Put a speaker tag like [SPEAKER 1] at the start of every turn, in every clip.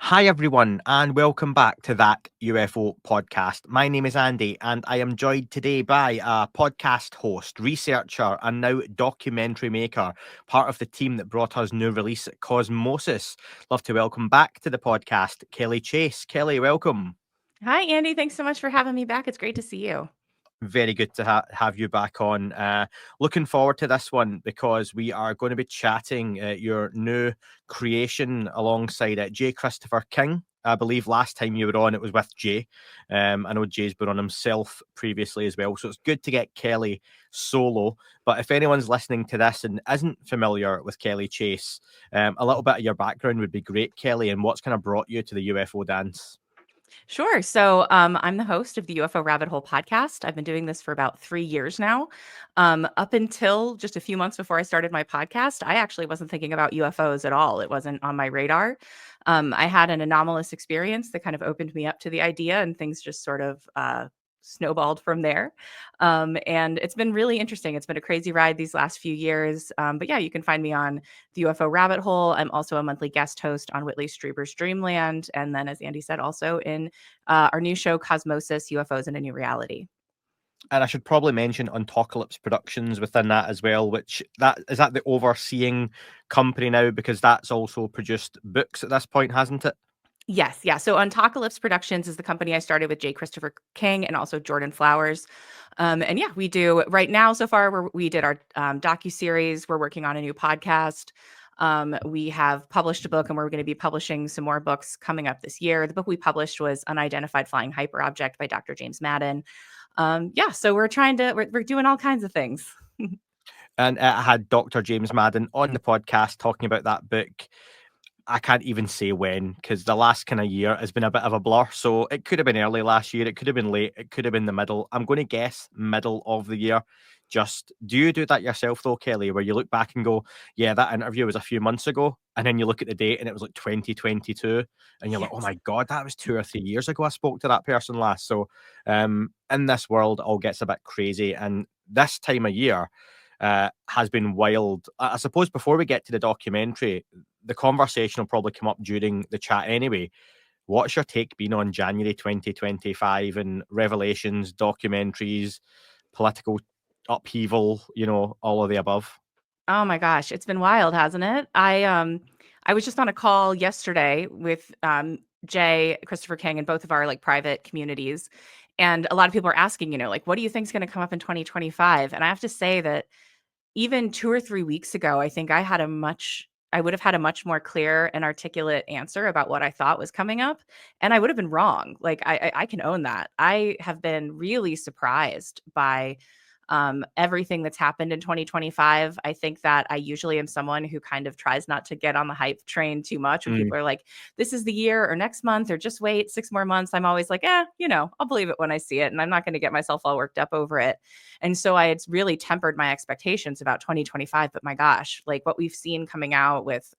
[SPEAKER 1] Hi, everyone, and welcome back to that UFO podcast. My name is Andy, and I am joined today by a podcast host, researcher, and now documentary maker, part of the team that brought us new release Cosmosis. Love to welcome back to the podcast, Kelly Chase. Kelly, welcome.
[SPEAKER 2] Hi, Andy. Thanks so much for having me back. It's great to see you.
[SPEAKER 1] Very good to have you back on. Looking forward to this one because we are going to be chatting your new creation alongside J. Christopher King. I believe last time you were on, it was with Jay. I know Jay's been on himself previously as well. So it's good to get Kelly solo. But if anyone's listening to this and isn't familiar with Kelly Chase, a little bit of your background would be great, Kelly, and what's kind of brought you to the UFO dance.
[SPEAKER 2] Sure. So I'm the host of the UFO Rabbit Hole podcast. I've been doing this for about 3 years now. Up until just a few months before I started my podcast, I actually wasn't thinking about UFOs at all. It wasn't on my radar. I had an anomalous experience that kind of opened me up to the idea, and things just sort of snowballed from there. And it's been really interesting. It's been a crazy ride these last few years. But yeah, you can find me on the UFO Rabbit Hole. I'm also a monthly guest host on Whitley Strieber's Dreamland. And then, as Andy said, also in our new show, Cosmosis, UFOs in a New Reality.
[SPEAKER 1] And I should probably mention Ontological Productions within that as well, which that is that the overseeing company now because that's also produced books at this point, hasn't it?
[SPEAKER 2] Yes, yeah. So Ontological Productions is the company I started with J. Christopher King and also Jordan Flowers. And yeah, we do right now so far we did our docu-series. We're working on a new podcast. We have published a book and we're going to be publishing some more books coming up this year. The book we published was Unidentified Flying Hyperobject by Dr. James Madden. Yeah, so we're doing all kinds of things.
[SPEAKER 1] And I had Dr. James Madden on the podcast talking about that book. I can't even say when because the last kind of year has been a bit of a blur. So it could have been early last year. It could have been late. It could have been the middle. I'm going to guess middle of the year. Just do you do that yourself though, Kelly, where you look back and go, yeah, that interview was a few months ago. And then you look at the date and it was like 2022. And you're like, oh
[SPEAKER 2] Yes.
[SPEAKER 1] my God, that was 2 or 3 years ago I spoke to that person last. So in this world, all gets a bit crazy. And this time of year, has been wild. I suppose before we get to the documentary, the conversation will probably come up during the chat anyway. What's your take been on January 2025 and revelations, documentaries, political upheaval, all of the above?
[SPEAKER 2] Oh my gosh, it's been wild, hasn't it? I was just on a call yesterday with Jay, Christopher King, and both of our like private communities. And a lot of people are asking, like, what do you think is going to come up in 2025? And I have to say that even 2 or 3 weeks ago, I think I would have had a much more clear and articulate answer about what I thought was coming up. And I would have been wrong. Like I can own that. I have been really surprised by everything that's happened in 2025. I think that I usually am someone who kind of tries not to get on the hype train too much when
[SPEAKER 1] Mm,
[SPEAKER 2] people are like, this is the year or next month or just wait 6 more months. I'm always like, I'll believe it when I see it. And I'm not going to get myself all worked up over it. And so I had really tempered my expectations about 2025. But my gosh, like what we've seen coming out with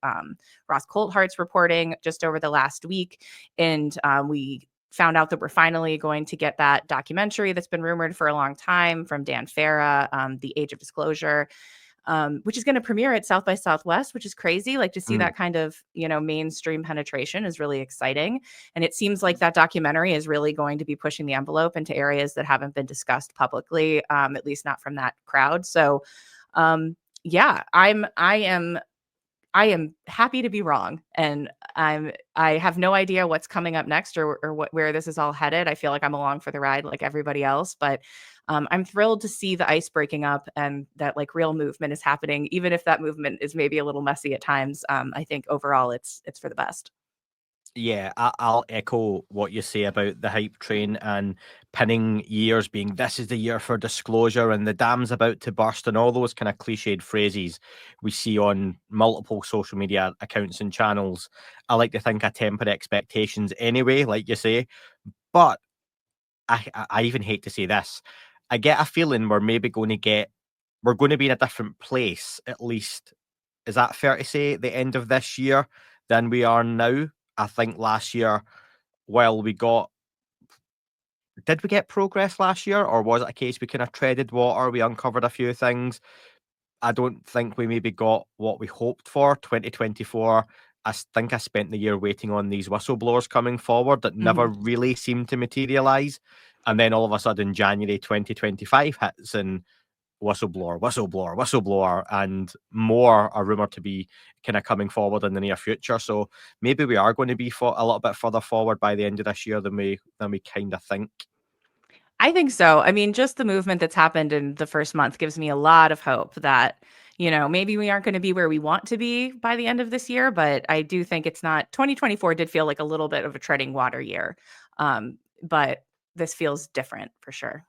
[SPEAKER 2] Ross Coulthart's reporting just over the last week. And we found out that we're finally going to get that documentary that's been rumored for a long time from Dan Farah, The Age of Disclosure, which is going to premiere at South by Southwest, which is crazy. Like to see
[SPEAKER 1] mm.
[SPEAKER 2] that kind of, mainstream penetration is really exciting. And it seems like that documentary is really going to be pushing the envelope into areas that haven't been discussed publicly, at least not from that crowd. So, yeah, I am happy to be wrong, and I have no idea what's coming up next or where this is all headed. I feel like I'm along for the ride like everybody else, but I'm thrilled to see the ice breaking up and that like real movement is happening, even if that movement is maybe a little messy at times. I think overall it's for the best.
[SPEAKER 1] Yeah, I'll echo what you say about the hype train and pinning years being this is the year for disclosure and the dam's about to burst and all those kind of cliched phrases we see on multiple social media accounts and channels. I like to think I temper expectations anyway, like you say, but I even hate to say this. I get a feeling we're going to be in a different place at least. Is that fair to say at the end of this year than we are now? I think last year, while did we get progress last year, or was it a case we kind of treaded water? We uncovered a few things. I don't think we maybe got what we hoped for. 2024, think I spent the year waiting on these whistleblowers coming forward that never really seemed to materialize. And then all of a sudden, January 2025 hits, and whistleblower, and more are rumored to be kind of coming forward in the near future. So maybe we are going to be a little bit further forward by the end of this year than we kind of think.
[SPEAKER 2] I think so. I mean, just the movement that's happened in the first month gives me a lot of hope that, maybe we aren't going to be where we want to be by the end of this year, but I do think it's not. 2024 did feel like a little bit of a treading water year. But this feels different for sure.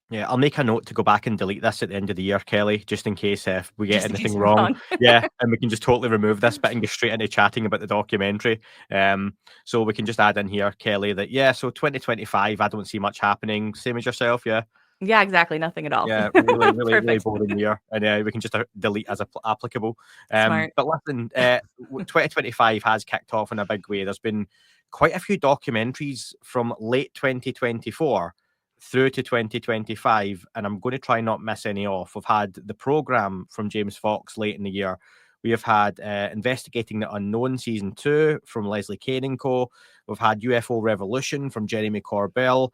[SPEAKER 1] Yeah, I'll make a note to go back and delete this at the end of the year, Kelly, just in case if we get
[SPEAKER 2] Just in
[SPEAKER 1] anything
[SPEAKER 2] case we're
[SPEAKER 1] wrong.
[SPEAKER 2] wrong.
[SPEAKER 1] Yeah, and we can just totally remove this bit and go straight into chatting about the documentary. So we can just add in here, Kelly, that so 2025, I don't see much happening. Same as yourself, yeah.
[SPEAKER 2] Yeah, exactly. Nothing at all.
[SPEAKER 1] Yeah, really, really, really
[SPEAKER 2] Perfect.
[SPEAKER 1] boring year, and we can just delete as applicable.
[SPEAKER 2] Smart.
[SPEAKER 1] But listen, 2025 has kicked off in a big way. There's been quite a few documentaries from late 2024 through to 2025, and I'm going to try not miss any off. We've had The Program from James Fox late in the year. We have had Investigating the Unknown Season 2 from Leslie Kane and Co. We've had UFO Revolution from Jeremy Corbell.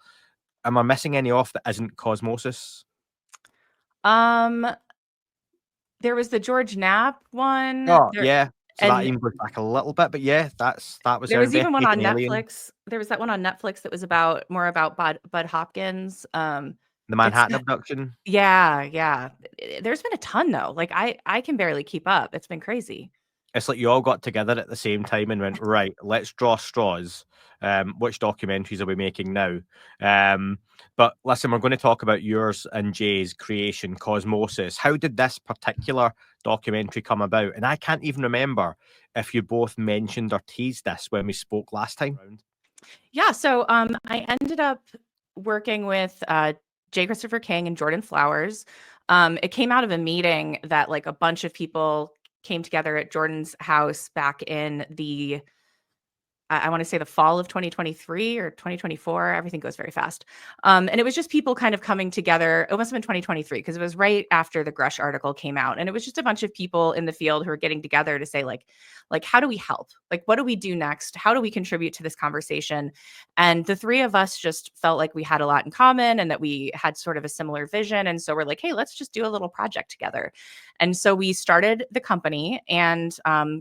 [SPEAKER 1] Am I missing any off that isn't Cosmosis?
[SPEAKER 2] Um, there was the George Knapp one.
[SPEAKER 1] Oh, yeah. So that
[SPEAKER 2] And
[SPEAKER 1] even goes back a little bit, but yeah, that was
[SPEAKER 2] there
[SPEAKER 1] there.
[SPEAKER 2] was even one on
[SPEAKER 1] Investigating Alien,
[SPEAKER 2] Netflix. There was that one on Netflix that was more about Bud Hopkins.
[SPEAKER 1] the
[SPEAKER 2] It's
[SPEAKER 1] Manhattan Abduction.
[SPEAKER 2] yeah, yeah. There's been a ton though. Like I can barely keep up. It's been crazy.
[SPEAKER 1] It's like you all got together at the same time and went, right, let's draw straws. Which documentaries are we making now? But listen, we're going to talk about yours and Jay's creation, Cosmosis. How did this particular documentary come about? And I can't even remember if you both mentioned or teased this when we spoke last time round.
[SPEAKER 2] Yeah, so I ended up working with J. Christopher King and Jordan Flowers. It came out of a meeting that like a bunch of people came together at Jordan's house back in the I want to say the fall of 2023 or 2024. Everything goes very fast. And it was just people kind of coming together. It must have been 2023 because it was right after the Grush article came out. And it was just a bunch of people in the field who were getting together to say, like, how do we help? Like, what do we do next? How do we contribute to this conversation? And the three of us just felt like we had a lot in common and that we had sort of a similar vision. And so we're like, hey, let's just do a little project together. And so we started the company and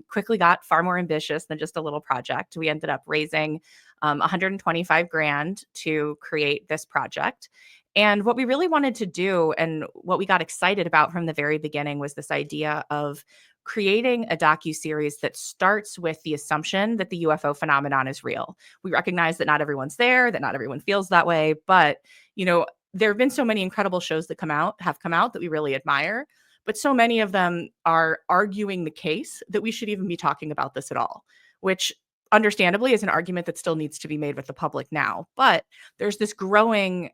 [SPEAKER 2] quickly got far more ambitious than just a little project. We ended up raising 125 grand to create this project. And what we really wanted to do and what we got excited about from the very beginning was this idea of creating a docu-series that starts with the assumption that the UFO phenomenon is real. We recognize that not everyone's there, that not everyone feels that way, but there have been so many incredible shows that have come out that we really admire, but so many of them are arguing the case that we should even be talking about this at all, which understandably is an argument that still needs to be made with the public now. But there's this growing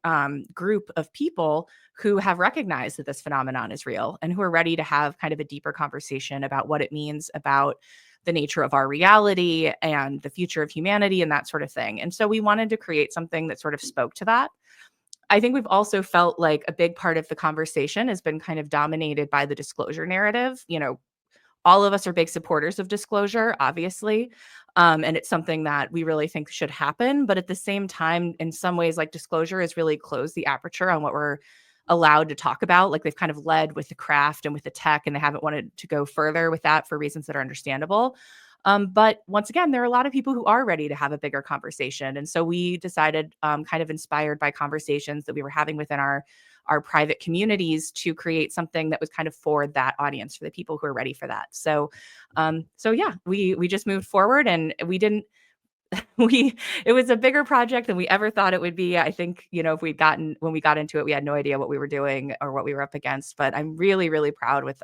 [SPEAKER 2] group of people who have recognized that this phenomenon is real and who are ready to have kind of a deeper conversation about what it means about the nature of our reality and the future of humanity and that sort of thing. And so we wanted to create something that sort of spoke to that. I think we've also felt like a big part of the conversation has been kind of dominated by the disclosure narrative. All of us are big supporters of disclosure, obviously. And it's something that we really think should happen. But at the same time, in some ways, like disclosure has really closed the aperture on what we're allowed to talk about. Like they've kind of led with the craft and with the tech, and they haven't wanted to go further with that for reasons that are understandable. But once again, there are a lot of people who are ready to have a bigger conversation. And so we decided, kind of inspired by conversations that we were having within our private communities, to create something that was kind of for that audience, for the people who are ready for that. So yeah, we just moved forward, and we didn't it was a bigger project than we ever thought it would be. I think, if when we got into it, we had no idea what we were doing or what we were up against, but I'm really, really proud with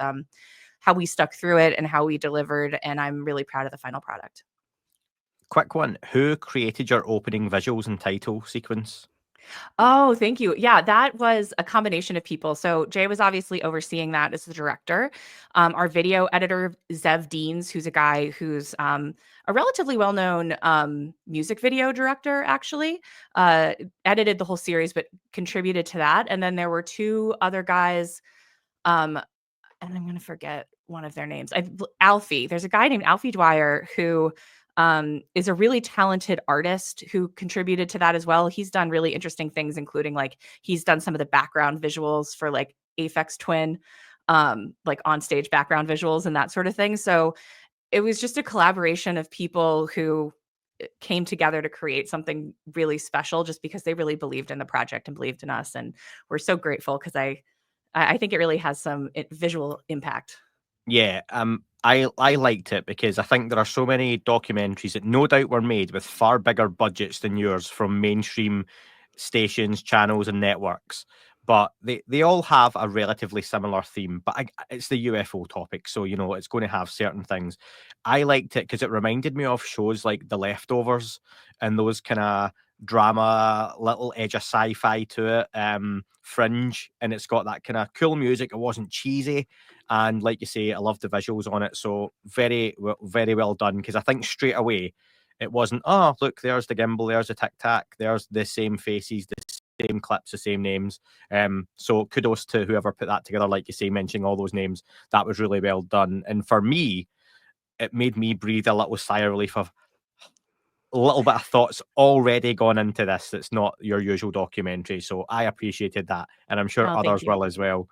[SPEAKER 2] how we stuck through it and how we delivered. And I'm really proud of the final product.
[SPEAKER 1] Quick one. Who created your opening visuals and title sequence?
[SPEAKER 2] Oh, thank you. Yeah, that was a combination of people. So Jay was obviously overseeing that as the director. Our video editor, Zev Deans, who's a guy who's a relatively well-known music video director, actually, edited the whole series, but contributed to that. And then there were two other guys, and I'm going to forget one of their names. Alfie. There's a guy named Alfie Dwyer who is a really talented artist who contributed to that as well. He's done really interesting things, including like he's done some of the background visuals for like Aphex Twin, like on stage background visuals and that sort of thing. So it was just a collaboration of people who came together to create something really special just because they really believed in the project and believed in us. And we're so grateful because I think it really has some visual impact.
[SPEAKER 1] Yeah, I liked it because I think there are so many documentaries that no doubt were made with far bigger budgets than yours from mainstream stations, channels, and networks. But they all have a relatively similar theme. But it's the UFO topic, so you know it's going to have certain things. I liked it because it reminded me of shows like The Leftovers and those kind of drama, little edge of sci-fi to it, Fringe, and it's got that kind of cool music. It wasn't cheesy. And like you say, I love the visuals on it. So very well done. Because I think straight away it wasn't, oh, look, there's the gimbal, there's the tic tac, there's the same faces, the same clips, the same names. So kudos to whoever put that together. Like you say, mentioning all those names, that was really well done. And for me, it made me breathe a little sigh of relief of a little bit of thoughts already gone into this that's not your usual documentary. So I appreciated that, and I'm sure
[SPEAKER 2] Oh, thank
[SPEAKER 1] others
[SPEAKER 2] you.
[SPEAKER 1] will as well.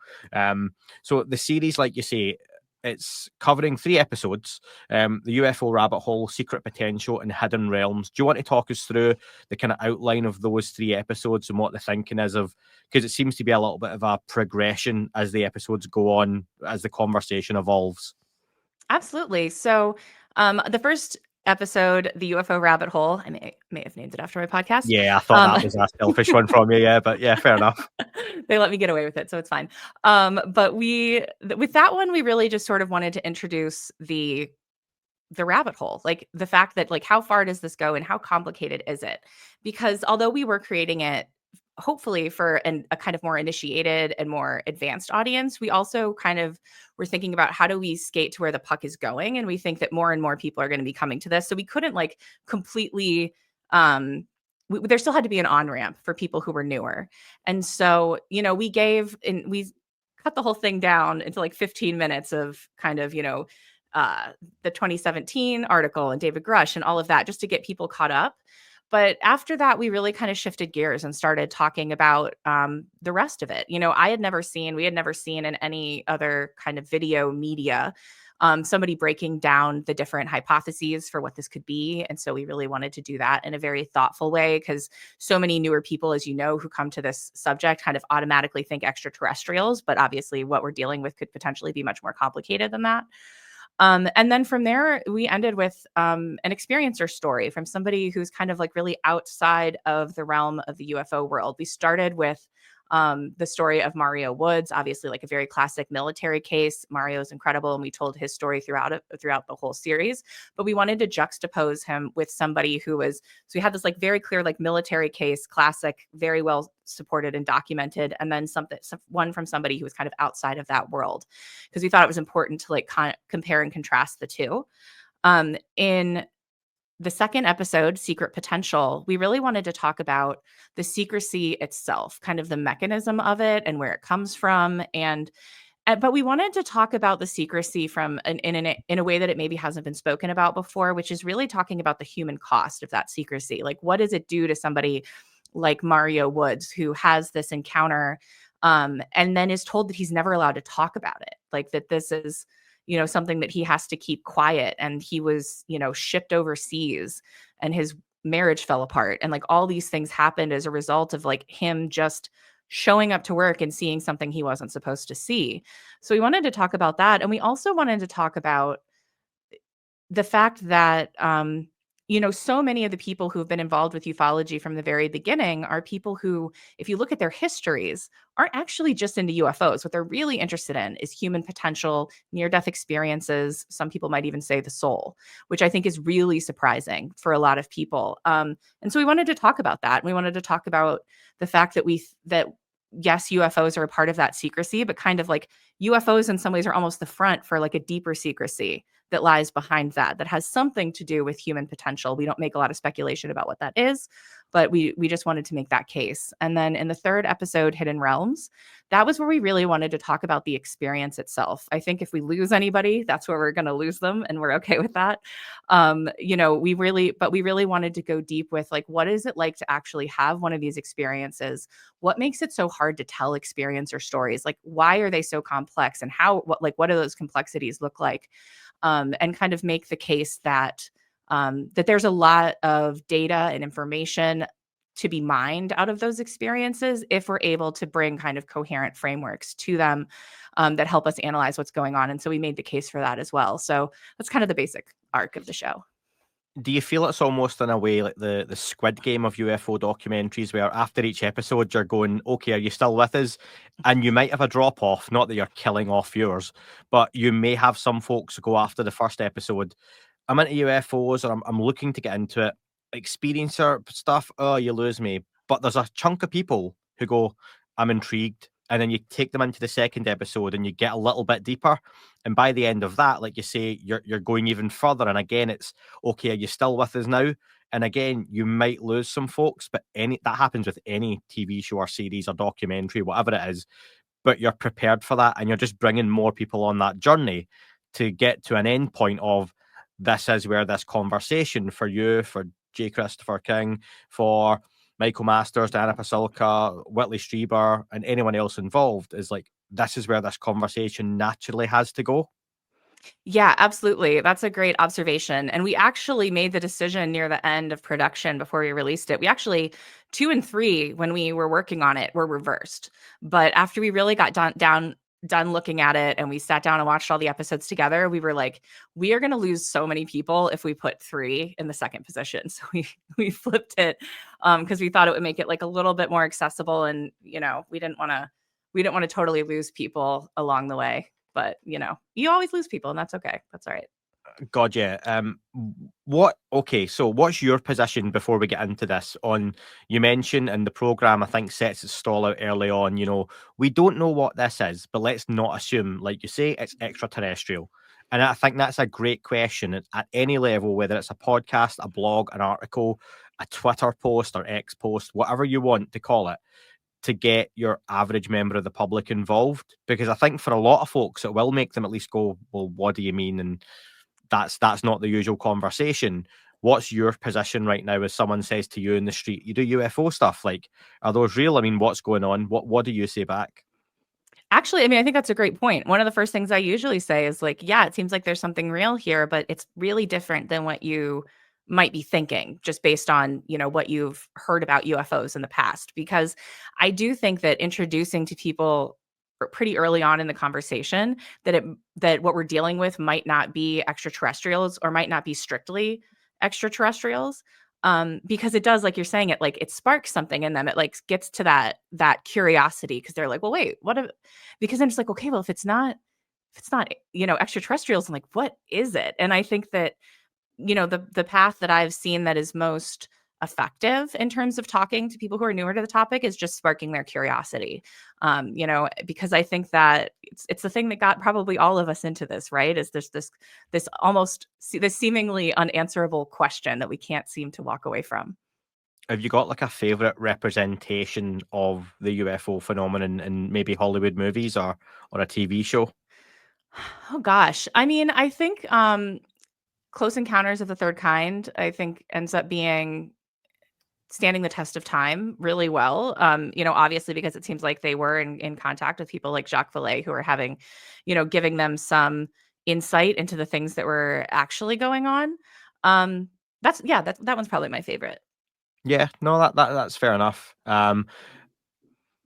[SPEAKER 1] So the series, like you say, it's covering 3 episodes: the UFO rabbit hole, secret potential, and hidden realms. Do you want to talk us through the kind of outline of those 3 episodes and what the thinking is of? Because it seems to be a little bit of a progression as the episodes go on, as the conversation evolves.
[SPEAKER 2] Absolutely. So the first episode, the UFO rabbit hole, I may have named it after my podcast.
[SPEAKER 1] Yeah, I thought
[SPEAKER 2] Um,
[SPEAKER 1] that was a selfish one from you. Yeah, but yeah, fair enough.
[SPEAKER 2] they let me get away with it, so it's fine. But with that one, we really just sort of wanted to introduce the rabbit hole, like the fact that like how far does this go and how complicated is it? Because although we were creating it hopefully for a kind of more initiated and more advanced audience, we also kind of were thinking about how do we skate to where the puck is going, and we think that more and more people are going to be coming to this, so we couldn't like completely there still had to be an on ramp for people who were newer. And so, we cut the whole thing down into like 15 minutes of kind of, the 2017 article and David Grush and all of that just to get people caught up. But after that, we really kind of shifted gears and started talking about the rest of it. We had never seen in any other kind of video media somebody breaking down the different hypotheses for what this could be. And so we really wanted to do that in a very thoughtful way because so many newer people, as you know, who come to this subject kind of automatically think extraterrestrials. But obviously, what we're dealing with could potentially be much more complicated than that. And then from there, we ended with an experiencer story from somebody who's kind of like really outside of the realm of the UFO world. We started with the story of Mario Woods, obviously like a very classic military case. Mario is incredible, and we told his story throughout the whole series. But we wanted to juxtapose him with somebody who was, so we had this like very clear like military case, classic, very well supported and documented, and then one from somebody who was kind of outside of that world, because we thought it was important to like compare and contrast the two. In the second episode, Secret Potential, we really wanted to talk about the secrecy itself, kind of the mechanism of it and where it comes from. But we wanted to talk about the secrecy from in a way that it maybe hasn't been spoken about before, which is really talking about the human cost of that secrecy. Like, what does it do to somebody like Mario Woods, who has this encounter and then is told that he's never allowed to talk about it, like that this is something that he has to keep quiet, and he was shipped overseas, and his marriage fell apart, and like all these things happened as a result of like him just showing up to work and seeing something he wasn't supposed to see. So we wanted to talk about that, and we also wanted to talk about the fact that so many of the people who have been involved with ufology from the very beginning are people who, if you look at their histories, aren't actually just into UFOs. What they're really interested in is human potential, near-death experiences. Some people might even say the soul, which I think is really surprising for a lot of people. And so we wanted to talk about that. We wanted to talk about the fact that yes, UFOs are a part of that secrecy, but kind of like UFOs in some ways are almost the front for like a deeper secrecy that lies behind that has something to do with human potential. We don't make a lot of speculation about what that is, but we just wanted to make that case. And then in the third episode, Hidden Realms, that was where we really wanted to talk about the experience itself. I think if we lose anybody, that's where we're going to lose them, and we're okay with that. We really wanted to go deep with, like, what is it like to actually have one of these experiences? What makes it so hard to tell experience or stories? Like, why are they so complex, and what do those complexities look like? And kind of make the case that that there's a lot of data and information to be mined out of those experiences if we're able to bring kind of coherent frameworks to them that help us analyze what's going on. And so we made the case for that as well. So that's kind of the basic arc of the show.
[SPEAKER 1] Do you feel it's almost in a way like the Squid Game of UFO documentaries, where after each episode you're going, okay, are you still with us? And you might have a drop off, not that you're killing off viewers, but you may have some folks go after the first episode, I'm into UFOs, or I'm looking to get into it. Experiencer stuff, oh, you lose me. But there's a chunk of people who go, I'm intrigued. And then you take them into the second episode and you get a little bit deeper. And by the end of that, like you say, you're going even further. And again, it's okay, are you still with us now? And again, you might lose some folks, but that happens with any TV show or series or documentary, whatever it is. But you're prepared for that, and you're just bringing more people on that journey to get to an end point of, this is where this conversation for you, for J. Christopher King, for Michael Masters, Diana Pasulka, Whitley Strieber, and anyone else involved, is like, this is where this conversation naturally has to go.
[SPEAKER 2] Yeah, absolutely. That's a great observation. And we actually made the decision near the end of production before we released it. We actually, 2 and 3, when we were working on it, were reversed. But after we really got done looking at it and we sat down and watched all the episodes together, we were like, we are going to lose so many people if we put 3 in the second position. So we flipped it because we thought it would make it like a little bit more accessible, and we didn't want to totally lose people along the way. But you always lose people, and that's okay. That's all right.
[SPEAKER 1] God, yeah. So what's your position before we get into this on, you mentioned in the program, I think sets its stall out early on, we don't know what this is, but let's not assume, like you say, it's extraterrestrial. And I think that's a great question at any level, whether it's a podcast, a blog, an article, a Twitter post or X post, whatever you want to call it, to get your average member of the public involved. Because I think for a lot of folks, it will make them at least go, well, what do you mean? And that's not the usual conversation. What's your position right now if someone says to you in the street, you do UFO stuff, like, are those real? I mean, what's going on? What do you say back?
[SPEAKER 2] Actually, I mean, I think that's a great point. One of the first things I usually say is like, yeah, it seems like there's something real here, but it's really different than what you might be thinking just based on, what you've heard about UFOs in the past. Because I do think that introducing to people pretty early on in the conversation that what we're dealing with might not be extraterrestrials, or might not be strictly extraterrestrials, because it does, like you're saying, it sparks something in them. It like gets to that curiosity, because they're like, well, wait, because I'm just like, okay, well, if it's not extraterrestrials, I'm like, what is it? And I think that the path that I've seen that is most effective in terms of talking to people who are newer to the topic is just sparking their curiosity. Because I think that it's the thing that got probably all of us into this, right? Is this almost this seemingly unanswerable question that we can't seem to walk away from.
[SPEAKER 1] Have you got like a favorite representation of the UFO phenomenon in maybe Hollywood movies or a TV show?
[SPEAKER 2] Oh gosh. I mean, I think Close Encounters of the Third Kind, I think, ends up being standing the test of time really well. Obviously because it seems like they were in contact with people like Jacques Vallée, who are having, giving them some insight into the things that were actually going on. That one's probably my favorite.
[SPEAKER 1] Yeah, no, that's fair enough. And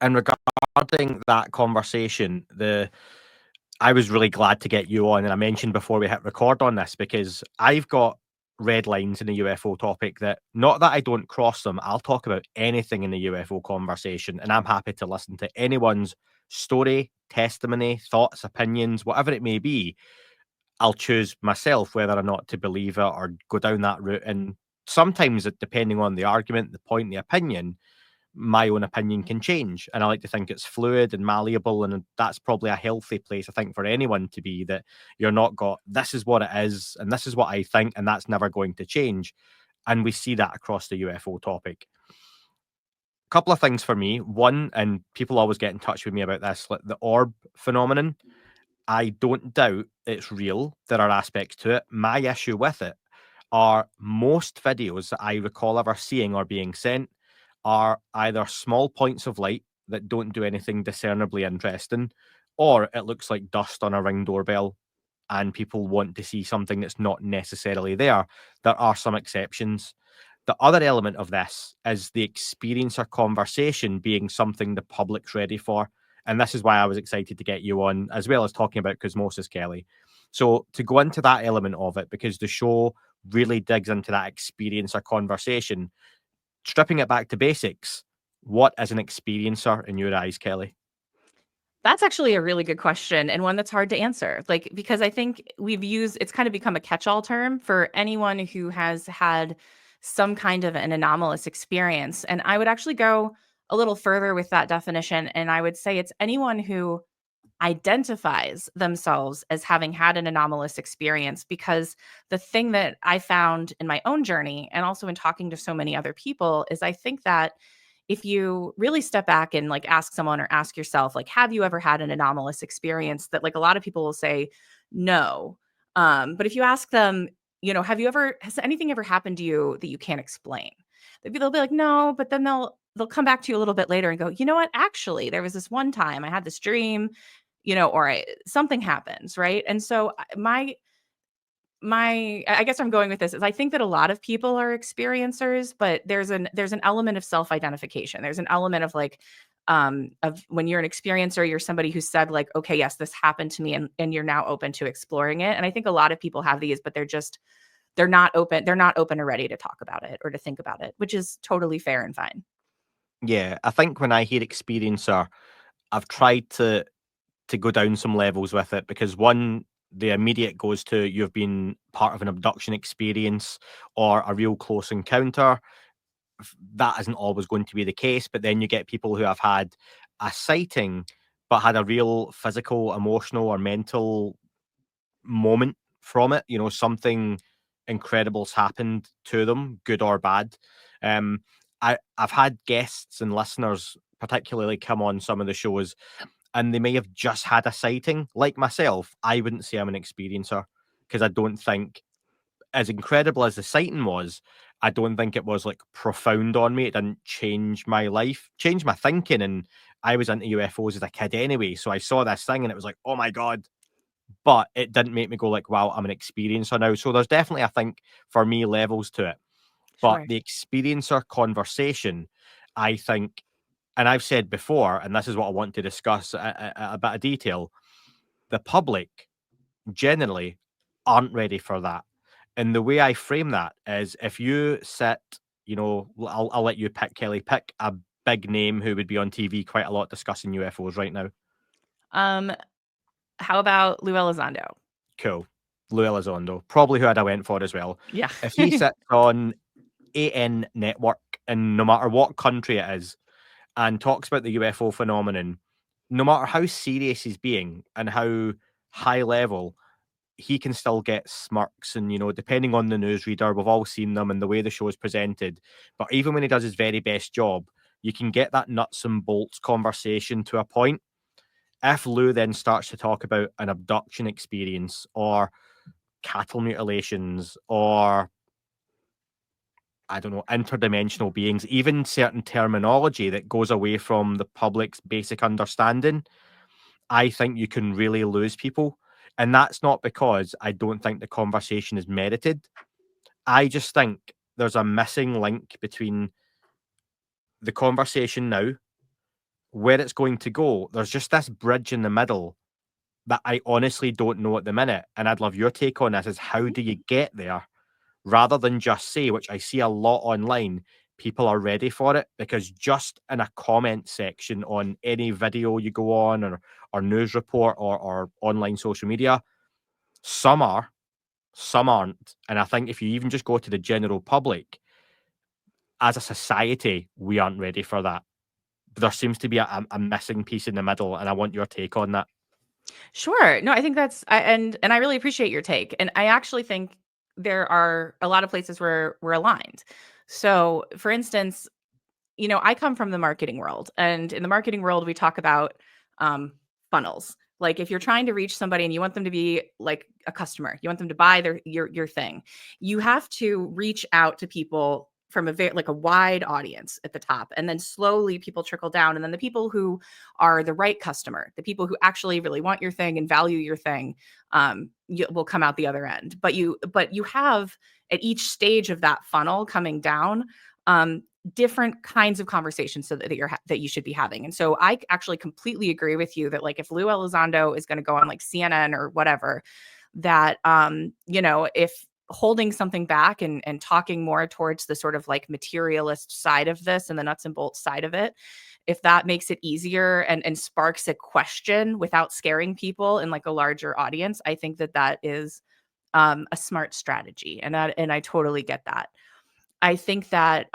[SPEAKER 1] regarding that conversation, I was really glad to get you on, and I mentioned before we hit record on this, because I've got red lines in the UFO topic, that not that I don't cross them, I'll talk about anything in the UFO conversation, and I'm happy to listen to anyone's story, testimony, thoughts, opinions, whatever it may be. I'll choose myself whether or not to believe it or go down that route. And sometimes, depending on the argument, the point, the opinion, my own opinion can change. And I like to think it's fluid and malleable. And that's probably a healthy place, I think, for anyone to be, that you're not got, this is what it is, and this is what I think, and that's never going to change. And we see that across the UFO topic. Couple of things for me. One, and people always get in touch with me about this, like the orb phenomenon. I don't doubt it's real. There are aspects to it. My issue with it are most videos that I recall ever seeing or being sent are either small points of light that don't do anything discernibly interesting, or it looks like dust on a ring doorbell and people want to see something that's not necessarily there. There are some exceptions. The other element of this is the experiencer conversation being something the public's ready for. And this is why I was excited to get you on, as well as talking about Cosmosis, Kelly. So to go into that element of it, because the show really digs into that experiencer conversation, stripping it back to basics, what is an experiencer in your eyes, Kelly?
[SPEAKER 2] That's actually a really good question, and one that's hard to answer. Like, because I think it's kind of become a catch-all term for anyone who has had some kind of an anomalous experience. And I would actually go a little further with that definition. And I would say it's anyone who identifies themselves as having had an anomalous experience, because the thing that I found in my own journey and also in talking to so many other people is I think that if you really step back and like ask someone or ask yourself, like, have you ever had an anomalous experience, that like a lot of people will say no. But if you ask them, has anything ever happened to you that you can't explain? They'll be like, no, but then they'll come back to you a little bit later and go, you know what? Actually, there was this one time I had this dream, something happens, right? And so I guess I'm going with this is I think that a lot of people are experiencers, but there's an element of self-identification. There's an element of like of when you're an experiencer, you're somebody who said like, okay, yes, this happened to me, and you're now open to exploring it. And I think a lot of people have these, but they're not open or ready to talk about it or to think about it, which is totally fair and fine.
[SPEAKER 1] Yeah, I think when I hear experiencer, I've tried to go down some levels with it, because one, the immediate goes to you've been part of an abduction experience or a real close encounter. That isn't always going to be the case, but then you get people who have had a sighting but had a real physical, emotional, or mental moment from it. Something incredible's happened to them, good or bad. Um, I've had guests and listeners particularly come on some of the shows, and they may have just had a sighting. Like myself, I wouldn't say I'm an experiencer, because I don't think, as incredible as the sighting was, I don't think it was like profound on me. It didn't change my life, change my thinking. And I was into UFOs as a kid anyway. So I saw this thing and it was like, oh my God. But it didn't make me go like, wow, I'm an experiencer now. So there's definitely, I think, for me, levels to it. But
[SPEAKER 2] Sure.
[SPEAKER 1] the experiencer conversation, I think, and I've said before, and this is what I want to discuss a bit of detail, the public generally aren't ready for that. And the way I frame that is, if you sit, I'll let you pick, Kelly, pick a big name who would be on TV quite a lot discussing UFOs right now.
[SPEAKER 2] Um, how about Lou Elizondo?
[SPEAKER 1] Cool. Lou Elizondo, probably who I went for as well.
[SPEAKER 2] Yeah.
[SPEAKER 1] If he sits on AN network, and no matter what country it is, and talks about the UFO phenomenon, no matter how serious he's being and how high level, he can still get smirks. And, depending on the newsreader, we've all seen them and the way the show is presented. But even when he does his very best job, you can get that nuts and bolts conversation to a point. If Lou then starts to talk about an abduction experience or cattle mutilations or, I don't know, interdimensional beings, even certain terminology that goes away from the public's basic understanding, I think you can really lose people. And that's not because I don't think the conversation is merited. I just think there's a missing link between the conversation now, where it's going to go. There's just this bridge in the middle that I honestly don't know at the minute. And I'd love your take on this, is how do you get there, rather than just say, which I see a lot online, people are ready for it, because just in a comment section on any video you go on, or news report, or online social media, some are, some aren't. And I think if you even just go to the general public, as a society, we aren't ready for that. There seems to be a missing piece in the middle, and I want your take on that.
[SPEAKER 2] Sure. No, I think and I really appreciate your take. And I actually think there are a lot of places where we're aligned. So, for instance, I come from the marketing world, and in the marketing world, we talk about funnels. Like if you're trying to reach somebody and you want them to be like a customer, you want them to buy your thing, you have to reach out to people from a wide audience at the top, and then slowly people trickle down, and then the people who are the right customer, the people who actually really want your thing and value your thing, will come out the other end. But you have at each stage of that funnel coming down, different kinds of conversations that you should be having. And so I actually completely agree with you that like if Lou Elizondo is going to go on like CNN or whatever, that if holding something back and talking more towards the sort of like materialist side of this and the nuts and bolts side of it, if that makes it easier and sparks a question without scaring people in like a larger audience, I think that is a smart strategy. And I totally get that. I think that,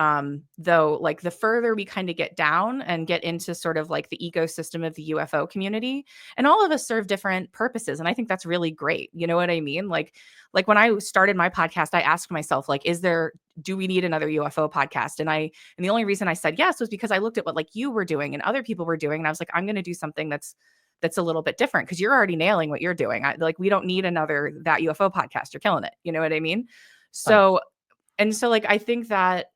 [SPEAKER 2] though, like the further we kind of get down and get into sort of like the ecosystem of the UFO community, and all of us serve different purposes. And I think that's really great. You know what I mean? Like when I started my podcast, I asked myself, like, do we need another UFO podcast? And the only reason I said yes was because I looked at what like you were doing and other people were doing. And I was like, I'm going to do something that's a little bit different because you're already nailing what you're doing. We don't need another that UFO podcast. You're killing it. You know what I mean?
[SPEAKER 1] Thanks.
[SPEAKER 2] So like I think that,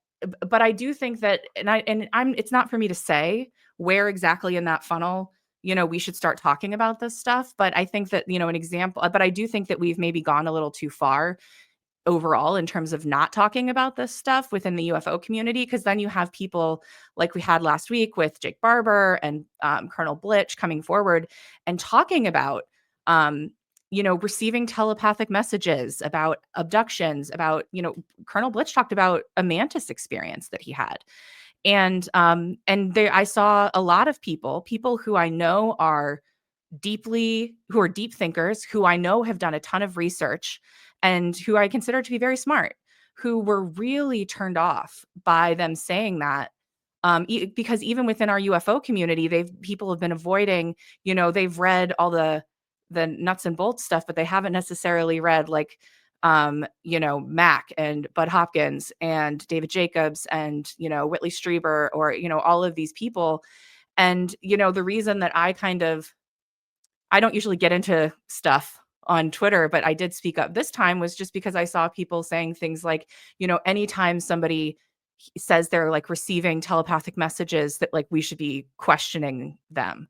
[SPEAKER 2] but I do think that, it's not for me to say where exactly in that funnel, we should start talking about this stuff. But I think that, an example, but I do think that we've maybe gone a little too far overall in terms of not talking about this stuff within the UFO community, because then you have people like we had last week with Jake Barber and Colonel Blitch coming forward and talking about receiving telepathic messages about abductions, about Colonel Blitch talked about a mantis experience that he had. And there I saw a lot of people who I know are who are deep thinkers, who I know have done a ton of research and who I consider to be very smart, who were really turned off by them saying that. Because even within our UFO community, people have been avoiding, they've read all the nuts and bolts stuff, but they haven't necessarily read like Mac and Bud Hopkins and David Jacobs and, Whitley Strieber, or, all of these people. And, the reason that I don't usually get into stuff on Twitter, but I did speak up this time was just because I saw people saying things like, anytime somebody says they're like receiving telepathic messages, that like we should be questioning them.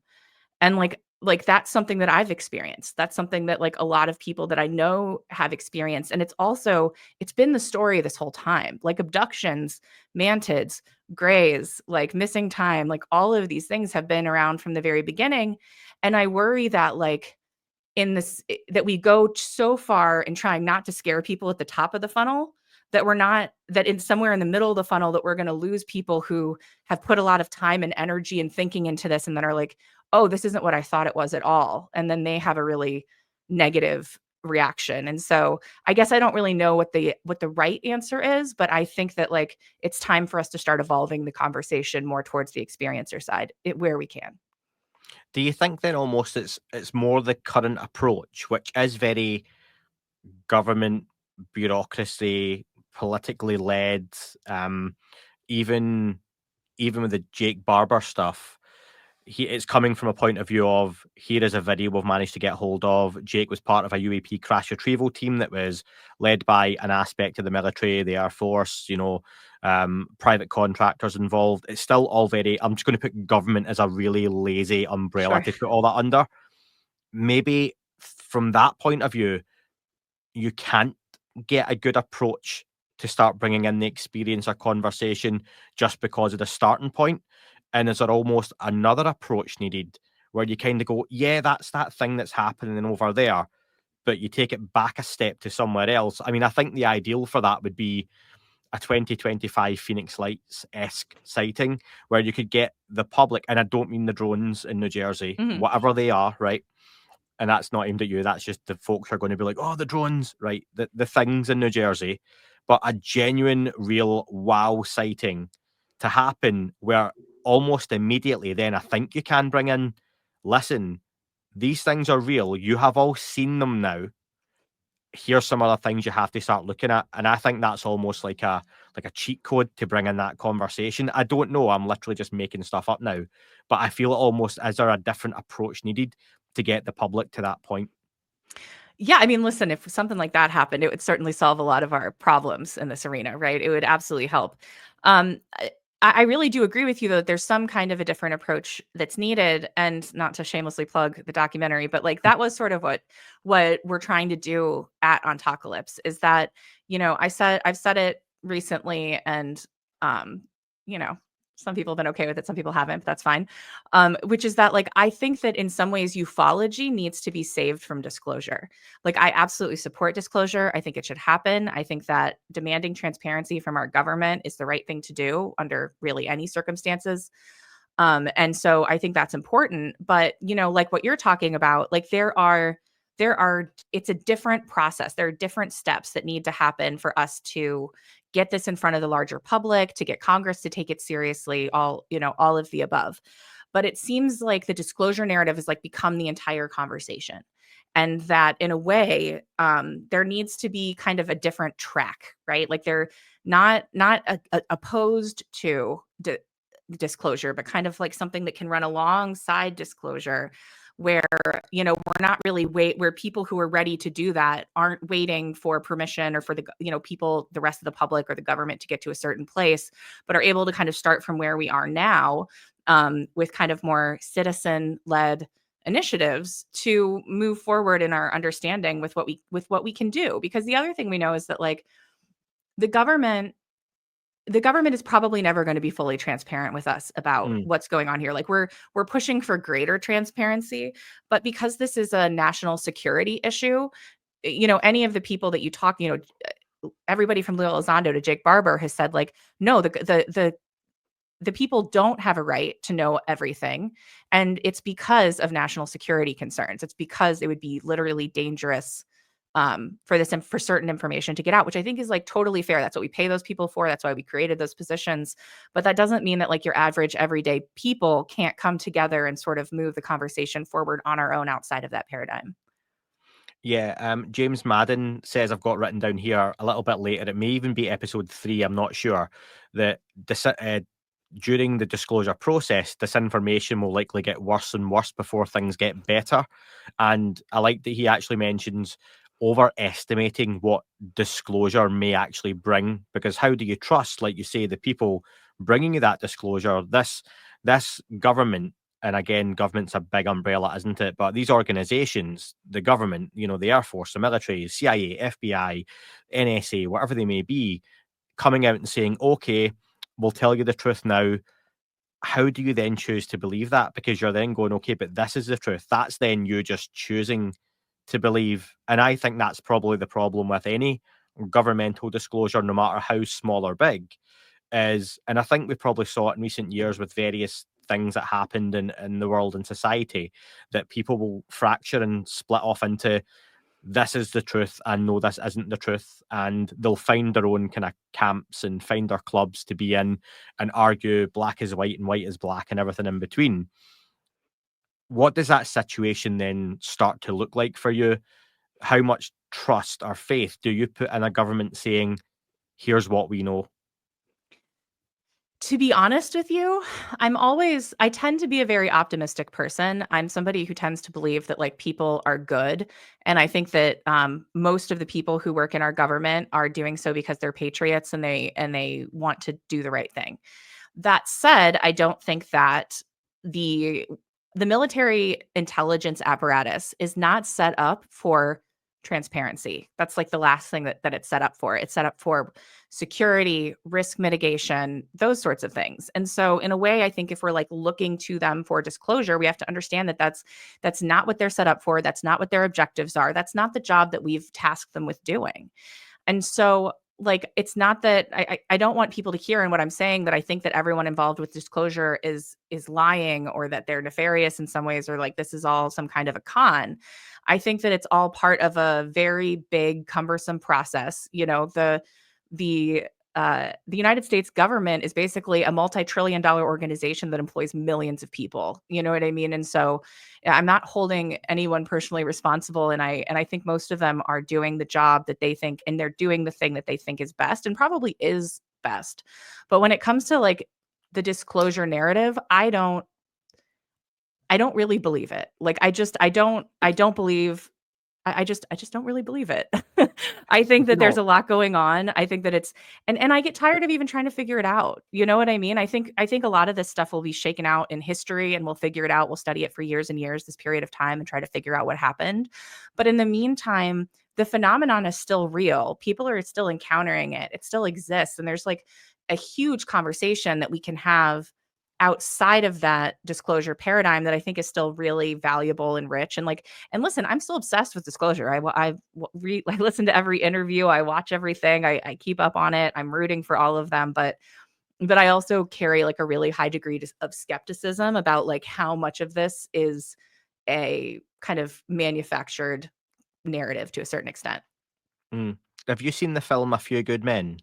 [SPEAKER 2] And like that's something that I've experienced. That's something that like a lot of people that I know have experienced. And it's been the story this whole time. Like abductions, mantids, grays, like missing time, like all of these things have been around from the very beginning. And I worry that like that we go so far in trying not to scare people at the top of the funnel, that in somewhere in the middle of the funnel, that we're going to lose people who have put a lot of time and energy and thinking into this, and then are like, oh, this isn't what I thought it was at all. And then they have a really negative reaction. And so I guess I don't really know what the right answer is, but I think that like it's time for us to start evolving the conversation more towards the experiencer side where we can.
[SPEAKER 1] Do you think then almost it's more the current approach, which is very government bureaucracy, politically led, even with the Jake Barber stuff, it's coming from a point of view of, here is a video we've managed to get hold of. Jake was part of a UAP crash retrieval team that was led by an aspect of the military, the Air Force, private contractors involved. It's still all very, I'm just going to put government as a really lazy umbrella
[SPEAKER 2] Sure.
[SPEAKER 1] to put all that under. Maybe from that point of view, you can't get a good approach to start bringing in the experiencer conversation just because of the starting point. And is there almost another approach needed where you kind of go, yeah, that's that thing that's happening over there, but you take it back a step to somewhere else? I mean, I think the ideal for that would be a 2025 Phoenix Lights-esque sighting where you could get the public, and I don't mean the drones in New Jersey,
[SPEAKER 2] Mhm.
[SPEAKER 1] whatever they are, right? And that's not aimed at you. That's just the folks are going to be like, oh, the drones, right? The things in New Jersey. but a genuine, real wow sighting to happen where almost immediately then I think you can bring in, listen, these things are real. You have all seen them now. Here's some other things you have to start looking at. And I think that's almost like a cheat code to bring in that conversation. I don't know. I'm literally just making stuff up now. But I feel almost, is there a different approach needed to get the public to that point?
[SPEAKER 2] Yeah, I mean, listen, if something like that happened, it would certainly solve a lot of our problems in this arena, right? It would absolutely help. Um, I, I really do agree with you, though. There's some kind of a different approach that's needed, and not to shamelessly plug the documentary, but like that was sort of what we're trying to do at Ontocalypse. Is that I've said it recently, and um, you know, some people have been okay with it, some people haven't, but that's fine. Which is that like I think that in some ways ufology needs to be saved from disclosure. Like, I absolutely support disclosure. I think it should happen. I think that demanding transparency from our government is the right thing to do under really any circumstances. And so I think that's important. But, like what you're talking about, like it's a different process. There are different steps that need to happen for us to get this in front of the larger public, to get Congress to take it seriously, all of the above. But it seems like the disclosure narrative has like become the entire conversation, and that in a way there needs to be kind of a different track, right? Like they're not opposed to disclosure, but kind of like something that can run alongside disclosure, where we're not really where people who are ready to do that aren't waiting for permission or for the people, the rest of the public or the government to get to a certain place, but are able to kind of start from where we are now, with kind of more citizen led initiatives to move forward in our understanding with what we can do. Because the other thing we know is that like the government the government is probably never going to be fully transparent with us about
[SPEAKER 1] Mm.
[SPEAKER 2] what's going on here. Like we're pushing for greater transparency, but because this is a national security issue, any of the people that you talk, everybody from Lil Elizondo to Jake Barber has said like, no, the people don't have a right to know everything, and it's because of national security concerns. It's because it would be literally dangerous for certain information to get out, which I think is like totally fair. That's what we pay those people for. That's why we created those positions. But that doesn't mean that like your average everyday people can't come together and sort of move the conversation forward on our own outside of that paradigm.
[SPEAKER 1] Yeah, James Madden says, I've got written down here a little bit later, it may even be episode 3, I'm not sure, that during the disclosure process, disinformation will likely get worse and worse before things get better. And I like that he actually mentions overestimating what disclosure may actually bring, because how do you trust, like you say, the people bringing you that disclosure? This government, and again, government's a big umbrella, isn't it? But these organizations, the government, the Air Force, the military, CIA, FBI, NSA, whatever they may be, coming out and saying, okay, we'll tell you the truth now. How do you then choose to believe that? Because you're then going, okay, but this is the truth. That's then you just choosing to believe. And I think that's probably the problem with any governmental disclosure, no matter how small or big, is, and I think we probably saw it in recent years with various things that happened in the world and society, that people will fracture and split off into, this is the truth and no, this isn't the truth, and they'll find their own kind of camps and find their clubs to be in and argue black is white and white is black and everything in between. What does that situation then start to look like for you? How much trust or faith do you put in a government saying, here's what we know?
[SPEAKER 2] To be honest with you, I tend to be a very optimistic person. I'm somebody who tends to believe that like people are good. And I think that most of the people who work in our government are doing so because they're patriots and they want to do the right thing. That said, I don't think that the the military intelligence apparatus is not set up for transparency. That's like the last thing that it's set up for. It's set up for security, risk mitigation, those sorts of things. And so in a way, I think if we're like looking to them for disclosure, we have to understand that that's not what they're set up for. That's not what their objectives are. That's not the job that we've tasked them with doing. And so like it's not that I don't want people to hear in what I'm saying that I think that everyone involved with disclosure is lying, or that they're nefarious in some ways, or like this is all some kind of a con. I think that it's all part of a very big cumbersome process. the United States government is basically a multi-trillion-dollar organization that employs millions of people. You know what I mean? And so yeah, I'm not holding anyone personally responsible. And I think most of them are doing the job that they think, and they're doing the thing that they think is best and probably is best. But when it comes to like the disclosure narrative, I don't really believe it. Like I don't believe I just don't really believe it. I think that there's
[SPEAKER 1] No.
[SPEAKER 2] a lot going on. I think that it's and I get tired of even trying to figure it out. You know what I mean? I think a lot of this stuff will be shaken out in history and we'll figure it out. We'll study it for years and years, this period of time, and try to figure out what happened. But in the meantime, the phenomenon is still real. People are still encountering it. It still exists. And there's like a huge conversation that we can have outside of that disclosure paradigm that I think is still really valuable and rich. And listen, I'm still obsessed with disclosure. I listen to every interview, I watch everything, I keep up on it. I'm rooting for all of them, but I also carry like a really high degree of skepticism about like how much of this is a kind of manufactured narrative to a certain extent.
[SPEAKER 1] Mm. Have you seen the film A Few Good Men?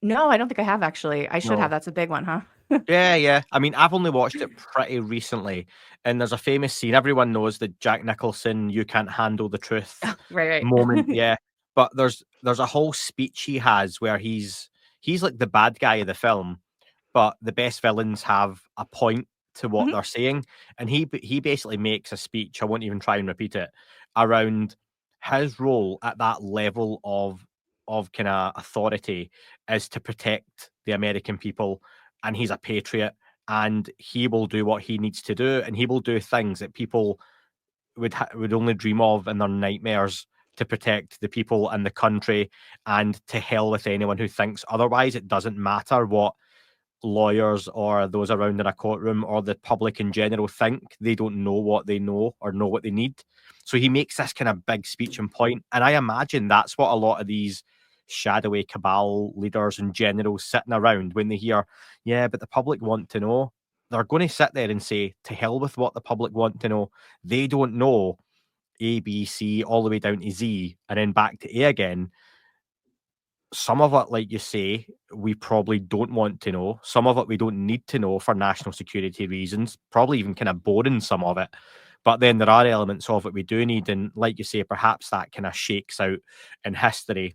[SPEAKER 2] No, I don't think I have actually. I should have.
[SPEAKER 1] No.
[SPEAKER 2] That's a big one, huh?
[SPEAKER 1] Yeah, yeah. I mean, I've only watched it pretty recently, and there's a famous scene. Everyone knows the Jack Nicholson "You can't handle the truth"
[SPEAKER 2] Right,
[SPEAKER 1] moment.
[SPEAKER 2] right.
[SPEAKER 1] Yeah, but there's a whole speech he has where he's like the bad guy of the film, but the best villains have a point to what
[SPEAKER 2] Mhm.
[SPEAKER 1] they're saying, and he basically makes a speech. I won't even try and repeat it around his role at that level of kind of authority is to protect the American people, and he's a patriot, and he will do what he needs to do, and he will do things that people would only dream of in their nightmares to protect the people and the country, and to hell with anyone who thinks otherwise. It doesn't matter what lawyers or those around in a courtroom or the public in general think. They don't know what they know or know what they need. So he makes this kind of big speech and point, and I imagine that's what a lot of these shadowy cabal leaders and generals sitting around, when they hear, yeah, but the public want to know, they're going to sit there and say, to hell with what the public want to know. They don't know A, B, C, all the way down to Z, and then back to A again. Some of it, like you say, we probably don't want to know. Some of it we don't need to know for national security reasons, probably even kind of boring, some of it. But then there are elements of it we do need. And like you say, perhaps that kind of shakes out in history.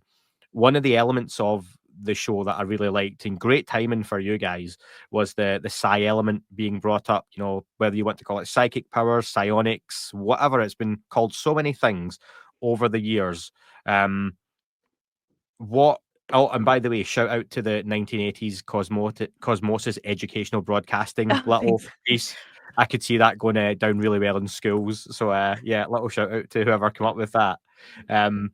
[SPEAKER 1] One of the elements of the show that I really liked, and great timing for you guys, was the psi element being brought up. You know, whether you want to call it psychic powers, psionics, whatever, it's been called so many things over the years. What Oh, and by the way, shout out to the 1980s Cosmosis educational broadcasting
[SPEAKER 2] Oh,
[SPEAKER 1] little
[SPEAKER 2] thanks.
[SPEAKER 1] piece. I could see that going down really well in schools. So, yeah, little shout out to whoever came up with that. Um,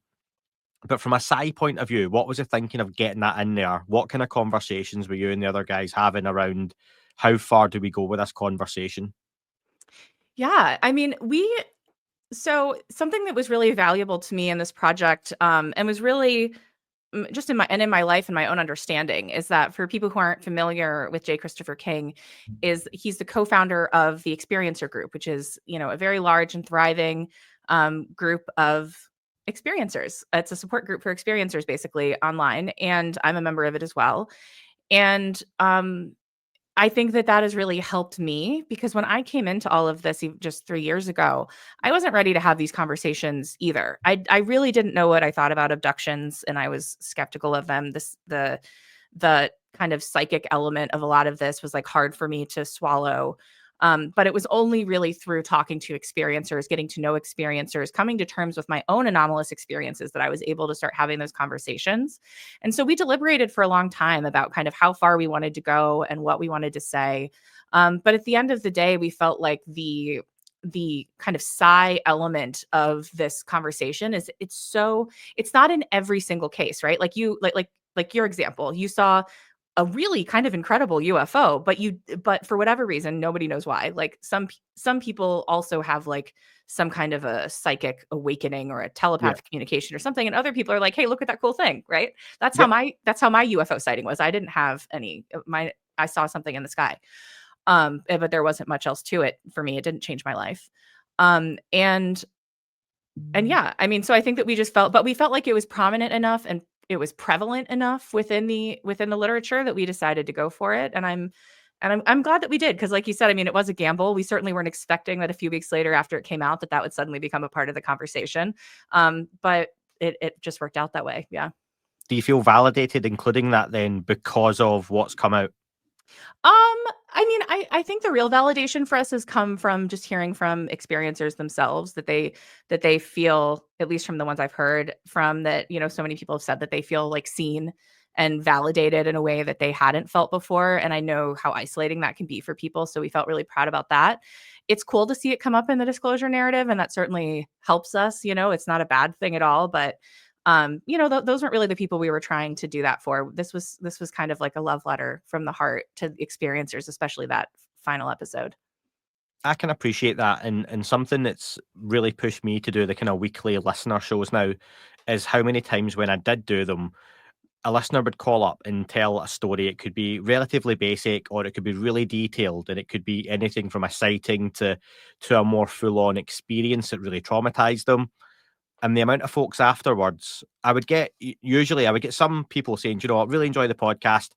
[SPEAKER 1] but from a sci point of view, what was you thinking of getting that in there? What kind of conversations were you and the other guys having around how far do we go with this conversation?
[SPEAKER 2] Yeah, I mean, so something that was really valuable to me in this project, and was really just in my life and my own understanding, is that for people who aren't familiar with J. Christopher King, is he's the co-founder of the Experiencer Group, which is a very large and thriving group of experiencers. It's a support group for experiencers, basically online, and I'm a member of it as well. And I think that that has really helped me because when I came into all of this just 3 years ago, I wasn't ready to have these conversations either. I really didn't know what I thought about abductions, and I was skeptical of them. The kind of psychic element of a lot of this was like hard for me to swallow. But it was only really through talking to experiencers, getting to know experiencers, coming to terms with my own anomalous experiences, that I was able to start having those conversations. And so we deliberated for a long time about kind of how far we wanted to go and what we wanted to say. But at the end of the day, we felt like the kind of psi element of this conversation is it's not in every single case, right? Like like your example, you saw a really kind of incredible UFO, but for whatever reason, nobody knows why. Like some people also have like some kind of a psychic awakening or a
[SPEAKER 1] Yeah.
[SPEAKER 2] telepathic communication or something, and other people are like, "Hey, look at that cool thing!" Right?
[SPEAKER 1] Yep.
[SPEAKER 2] That's how my UFO sighting was. I didn't have any. My I saw something in the sky, but there wasn't much else to it for me. It didn't change my life. Um, and and yeah, I mean, so I think that we felt like it was prominent enough and was prevalent enough within the literature that we decided to go for it. And I'm glad that we did, because like you said, I mean, it was a gamble. We certainly weren't expecting that a few weeks later after it came out that would suddenly become a part of the conversation. But it just worked out that way. Yeah.
[SPEAKER 1] Do you feel validated including that then because of what's come out?
[SPEAKER 2] I mean, I think the real validation for us has come from just hearing from experiencers themselves that they feel, at least from the ones I've heard from, that, you know, so many people have said that they feel like seen and validated in a way that they hadn't felt before. And I know how isolating that can be for people. So we felt really proud about that. It's cool to see it come up in the disclosure narrative, and that certainly helps us. You know, it's not a bad thing at all, but you know, those weren't really the people we were trying to do that for. This was kind of like a love letter from the heart to the experiencers, especially that final episode.
[SPEAKER 1] I can appreciate that, and something that's really pushed me to do the kind of weekly listener shows now is how many times when I did do them, a listener would call up and tell a story. It could be relatively basic, or it could be really detailed, and it could be anything from a sighting to a more full on experience that really traumatized them. And the amount of folks afterwards, I would get usually I would get some people saying, you know, I really enjoy the podcast.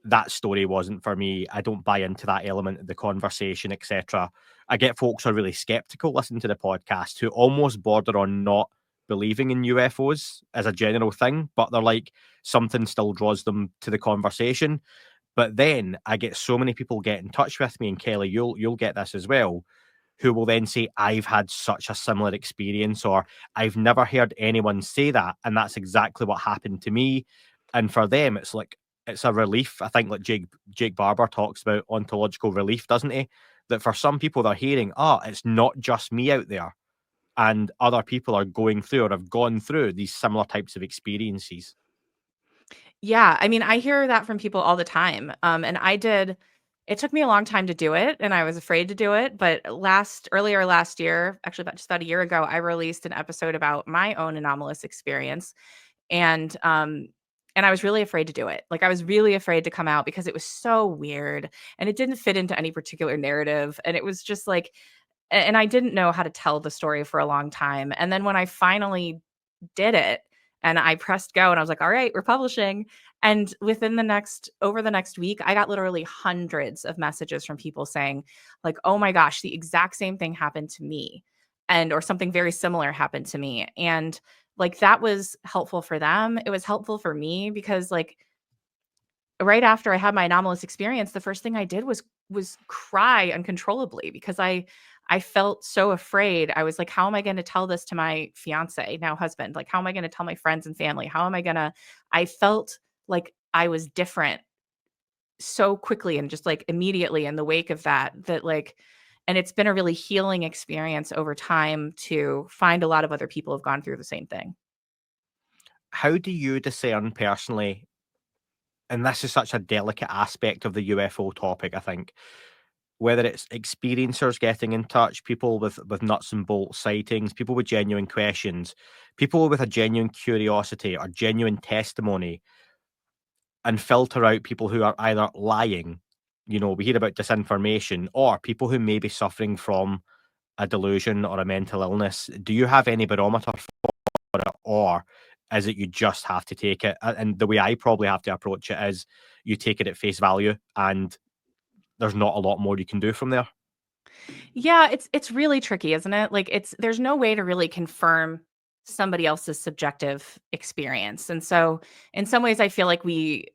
[SPEAKER 1] That story wasn't for me. I don't buy into that element of the conversation, etc. I get folks who are really skeptical listening to the podcast who almost border on not believing in UFOs as a general thing, but they're like, something still draws them to the conversation. But then I get so many people get in touch with me, and Kelly, you'll get this as well, who will then say, I've had such a similar experience, or I've never heard anyone say that. And that's exactly what happened to me. And for them, it's like, it's a relief. I think like Jake Barber talks about ontological relief, doesn't he? That for some people they're hearing, it's not just me out there. And other people are going through or have gone through these similar types of experiences.
[SPEAKER 2] Yeah, I mean, I hear that from people all the time. And it took me a long time to do it, and I was afraid to do it. But earlier last year, actually just about a year ago, I released an episode about my own anomalous experience. And and I was really afraid to do it. Like, I was really afraid to come out because it was so weird and it didn't fit into any particular narrative. And it was just like, and I didn't know how to tell the story for a long time. And then when I finally did it and I pressed go and I was like, all right, we're publishing. And over the next week, I got literally hundreds of messages from people saying, like, oh my gosh, the exact same thing happened to me. Or something very similar happened to me. And like, that was helpful for them. It was helpful for me because, like, right after I had my anomalous experience, the first thing I did was cry uncontrollably because I felt so afraid. I was like, how am I going to tell this to my fiance, now husband? Like, how am I going to tell my friends and family? How am I going to I felt like I was different so quickly and just like immediately in the wake of that like, and it's been a really healing experience over time to find a lot of other people have gone through the same thing.
[SPEAKER 1] How do you discern personally? And this is such a delicate aspect of the UFO topic, I think, whether it's experiencers getting in touch, people with nuts and bolts sightings, people with genuine questions, people with a genuine curiosity or genuine testimony, and filter out people who are either lying. You know, we hear about disinformation, or people who may be suffering from a delusion or a mental illness. Do you have any barometer for it, or is it you just have to take it? And the way I probably have to approach it is you take it at face value, and there's not a lot more you can do from there.
[SPEAKER 2] Yeah, it's really tricky, isn't it? Like, there's no way to really confirm somebody else's subjective experience. And so in some ways I feel like we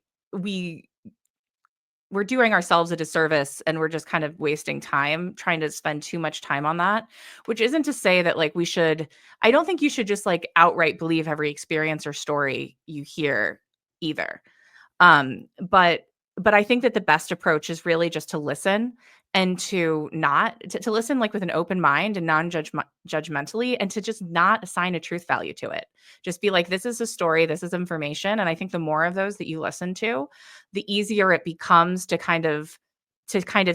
[SPEAKER 2] we're doing ourselves a disservice, and we're just kind of wasting time trying to spend too much time on that, which isn't to say that like I don't think you should just like outright believe every experience or story you hear either. But I think that the best approach is really just to listen, and to listen like with an open mind and judgmentally, and to just not assign a truth value to it. Just be like, this is a story, this is information. And I think the more of those that you listen to, the easier it becomes to kind of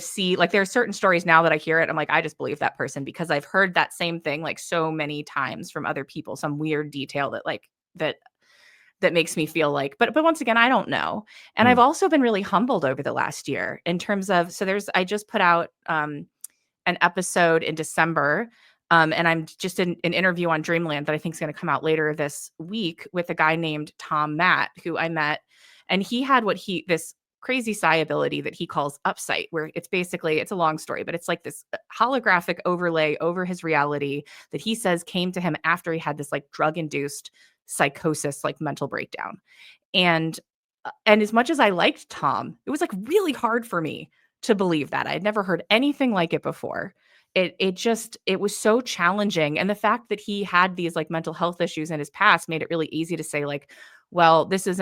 [SPEAKER 2] see, like, there are certain stories now that I hear it, I'm like, I just believe that person because I've heard that same thing like so many times from other people, some weird detail that makes me feel like, but once again, I don't know. And I've
[SPEAKER 1] Mm.
[SPEAKER 2] also been really humbled over the last year in terms of, I just put out an episode in December And I'm just in an interview on Dreamland that I think is going to come out later this week with a guy named Tom Matt, who I met. And he had this crazy psi ability that he calls upsight, where it's basically, it's a long story, but it's like this holographic overlay over his reality that he says came to him after he had this like drug induced psychosis, like mental breakdown. And as much as I liked Tom, it was like really hard for me to believe that. I had never heard anything like it before. It was so challenging. And the fact that he had these like mental health issues in his past made it really easy to say, like, well, this is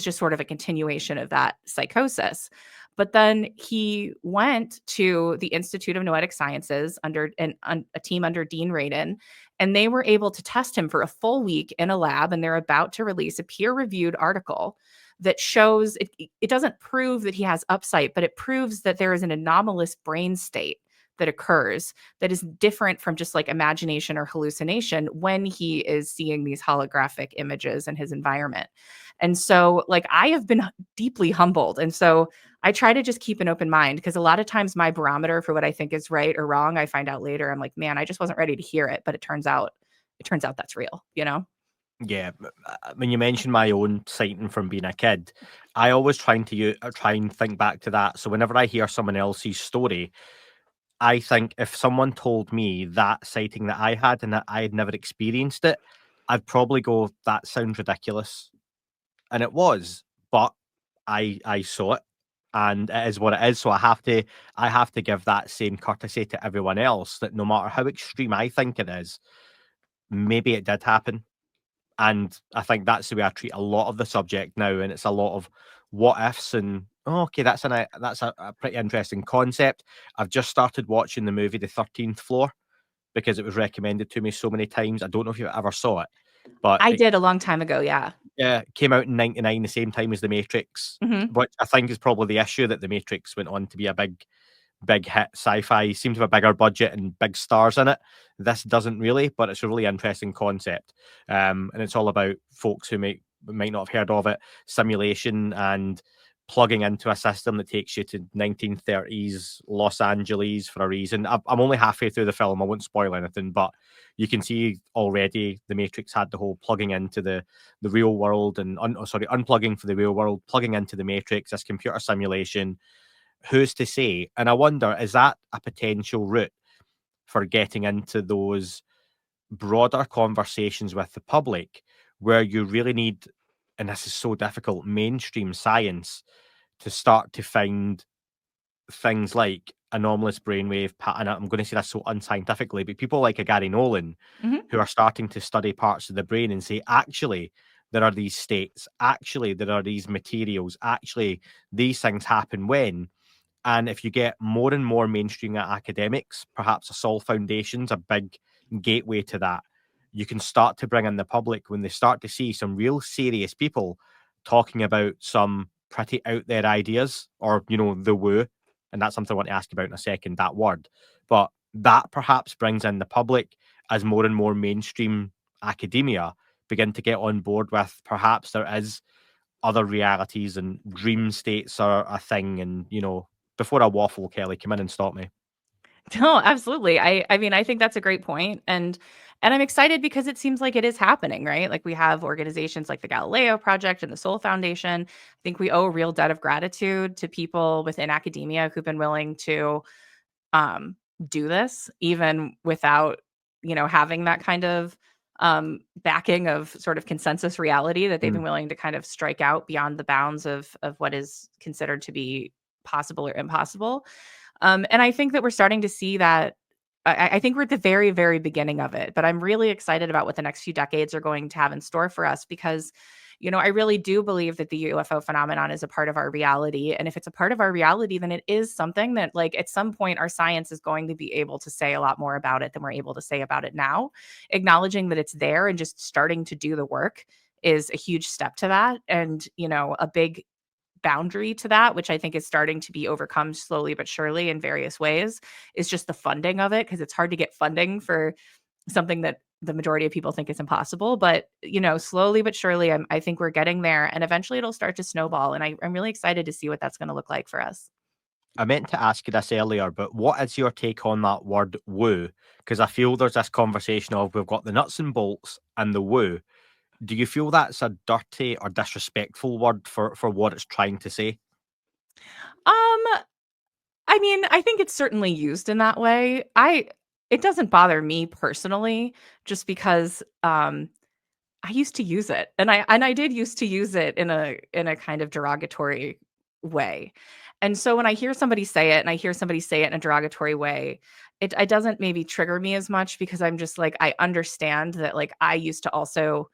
[SPEAKER 2] just sort of a continuation of that psychosis. But then he went to the Institute of Noetic Sciences under a team under Dean Radin, and they were able to test him for a full week in a lab. And they're about to release a peer-reviewed article that shows it doesn't prove that he has upsight, but it proves that there is an anomalous brain state that occurs that is different from just like imagination or hallucination when he is seeing these holographic images in his environment. And so, like, I have been deeply humbled. And so I try to just keep an open mind, because a lot of times my barometer for what I think is right or wrong, I find out later. I'm like, man, I just wasn't ready to hear it. But it turns out that's real, you know?
[SPEAKER 1] Yeah, when you mentioned my own sighting from being a kid, I always try and think back to that. So whenever I hear someone else's story, I think if someone told me that sighting that I had and that I had never experienced it, I'd probably go, "That sounds ridiculous," and it was, but I saw it, and it is what it is. So I have to give that same courtesy to everyone else, that no matter how extreme I think it is, maybe it did happen. And I think that's the way I treat a lot of the subject now, and it's a lot of what ifs and, "Oh, okay, that's a pretty interesting concept." I've just started watching the movie The 13th Floor because it was recommended to me so many times. I don't know if you ever saw it, but
[SPEAKER 2] I
[SPEAKER 1] it
[SPEAKER 2] did a long time ago. Yeah.
[SPEAKER 1] came out in '99, the same time as The Matrix,
[SPEAKER 2] Hmm.
[SPEAKER 1] which I think is probably the issue, that The Matrix went on to be a big hit sci-fi, seemed to have a bigger budget and big stars in it. This doesn't really, but it's a really interesting concept. And it's all about folks who might not have heard of it, simulation and plugging into a system that takes you to 1930s Los Angeles for a reason. I'm only halfway through the film. I won't spoil anything, but you can see already the Matrix had the whole plugging into the real world and unplugging for the real world, plugging into the Matrix, this computer simulation. Who's to say? And I wonder, is that a potential route for getting into those broader conversations with the public, where you really need, and this is so difficult, mainstream science to start to find things like anomalous brainwave pattern? I'm going to say that so unscientifically, but people like a Gary Nolan
[SPEAKER 2] Hmm.
[SPEAKER 1] who are starting to study parts of the brain and say, actually, there are these states, actually, there are these materials, actually, these things happen when. And if you get more and more mainstream academics, perhaps a Sol Foundation's a big gateway to that. You can start to bring in the public when they start to see some real serious people talking about some pretty out there ideas, or, the woo. And that's something I want to ask about in a second, that word. But that perhaps brings in the public as more and more mainstream academia begin to get on board with, perhaps there is other realities and dream states are a thing. And, before I waffle, Kelly, come in and stop me.
[SPEAKER 2] No, absolutely. I mean, I think that's a great point. And I'm excited because it seems like it is happening, right? Like, we have organizations like the Galileo Project and the Soul Foundation. I think we owe a real debt of gratitude to people within academia who've been willing to um do this, even without, having that kind of backing of sort of consensus reality, that they've been
[SPEAKER 1] Mm.
[SPEAKER 2] willing to kind of strike out beyond the bounds of what is considered to be possible or impossible. And I think that we're starting to see that. I think we're at the very, very beginning of it, but I'm really excited about what the next few decades are going to have in store for us, because, I really do believe that the UFO phenomenon is a part of our reality. And if it's a part of our reality, then it is something that, like, at some point, our science is going to be able to say a lot more about it than we're able to say about it now. Acknowledging that it's there and just starting to do the work is a huge step to that. And, a big boundary to that, which I think is starting to be overcome slowly but surely in various ways, is just the funding of it, because it's hard to get funding for something that the majority of people think is impossible. But, slowly but surely, I think we're getting there, and eventually it'll start to snowball. And I'm really excited to see what that's going to look like for us.
[SPEAKER 1] I meant to ask you this earlier, but what is your take on that word woo? Because I feel there's this conversation of we've got the nuts and bolts and the woo. Do you feel that's a dirty or disrespectful word for what it's trying to say?
[SPEAKER 2] Um, I mean, I think it's certainly used in that way. It doesn't bother me personally, just because I used to use it, and I did used to use it in a kind of derogatory way. And so when I hear somebody say it and I hear somebody say it in a derogatory way, it doesn't maybe trigger me as much because I'm just like, I understand that like I used to also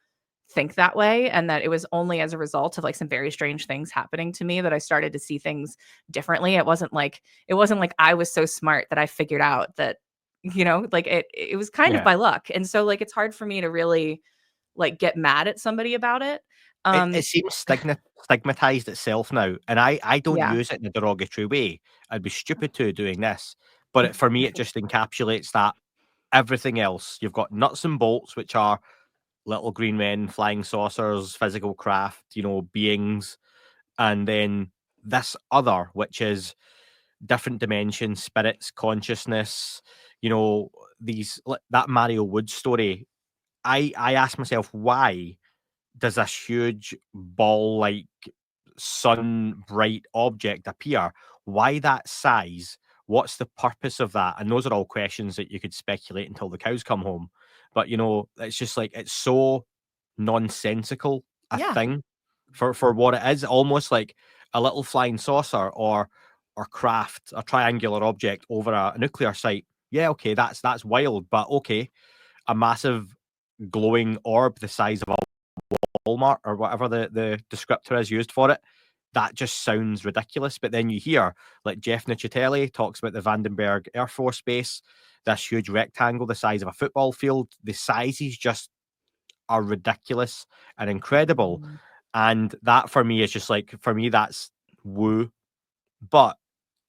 [SPEAKER 2] think that way, and that it was only as a result of like some very strange things happening to me that I started to see things differently. It wasn't like I was so smart that I figured out that, like it was kind of
[SPEAKER 1] Yeah.
[SPEAKER 2] by luck. And so like it's hard for me to really like get mad at somebody about it.
[SPEAKER 1] It
[SPEAKER 2] Um,
[SPEAKER 1] seems stigmatized itself now, and I don't
[SPEAKER 2] yeah.
[SPEAKER 1] use it in a derogatory way. I'd be stupid to doing this, but for me, it just encapsulates that everything else. You've got nuts and bolts, which are little green men, flying saucers, physical craft, beings, and then this other, which is different dimensions, spirits, consciousness. You know, that Mario Wood story. I ask myself, why does this huge ball like sun bright object appear? Why that size? What's the purpose of that? And those are all questions that you could speculate until the cows come home. But it's just like it's so nonsensical a
[SPEAKER 2] Yeah.
[SPEAKER 1] thing for what it is, almost like a little flying saucer or craft, a triangular object over a nuclear site. Yeah, okay, that's wild, but okay, a massive glowing orb the size of a Walmart or whatever the descriptor is used for it. That just sounds ridiculous. But then you hear like Jeff Nicchitelli talks about the Vandenberg Air Force Base, this huge rectangle the size of a football field. The sizes just are ridiculous and incredible.
[SPEAKER 2] Mm.
[SPEAKER 1] And that for me is just like, for me, that's woo. But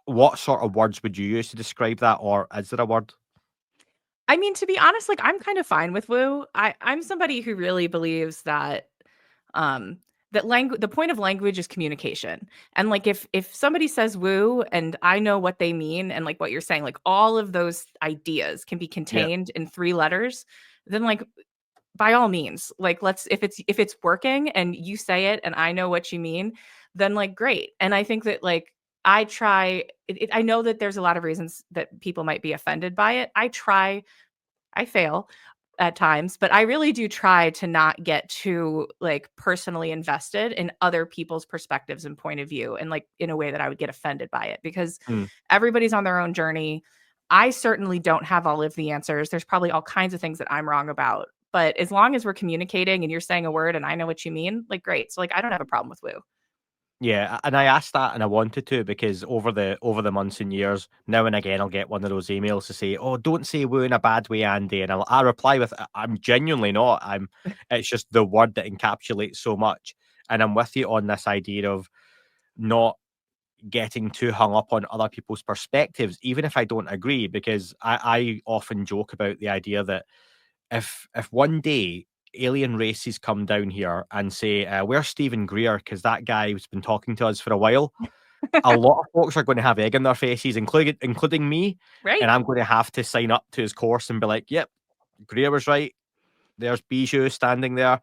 [SPEAKER 1] what sort of words would you use to describe that? Or is there a word?
[SPEAKER 2] I mean, to be honest, like I'm kind of fine with woo. I'm somebody who really believes that um that language the point of language is communication. And like if somebody says woo and I know what they mean, and like what you're saying, like all of those ideas can be
[SPEAKER 1] Yeah.
[SPEAKER 2] contained in three letters, then like by all means, like let's if it's working and you say it and I know what you mean, then like great. And I think that like I know that there's a lot of reasons that people might be offended by it. I fail at times, but I really do try to not get too like personally invested in other people's perspectives and point of view, and like in a way that I would get offended by it, because
[SPEAKER 1] Mm.
[SPEAKER 2] everybody's on their own journey. I certainly don't have all of the answers. There's probably all kinds of things that I'm wrong about. But as long as we're communicating and you're saying a word and I know what you mean, like great. So like I don't have a problem with woo.
[SPEAKER 1] Yeah, and I asked that and I wanted to because over the months and years, now and again I'll get one of those emails to say, "Oh, don't say woo in a bad way, Andy." And I reply with, "I'm genuinely not. It's just the word that encapsulates so much." And I'm with you on this idea of not getting too hung up on other people's perspectives, even if I don't agree, because I often joke about the idea that if one day alien races come down here and say, "Where's Stephen Greer?" because that guy has been talking to us for a while, a lot of folks are going to have egg in their faces, including me,
[SPEAKER 2] Right?
[SPEAKER 1] and I'm going to have to sign up to his course and be like, "Yep, Greer was right. There's Bijou standing there.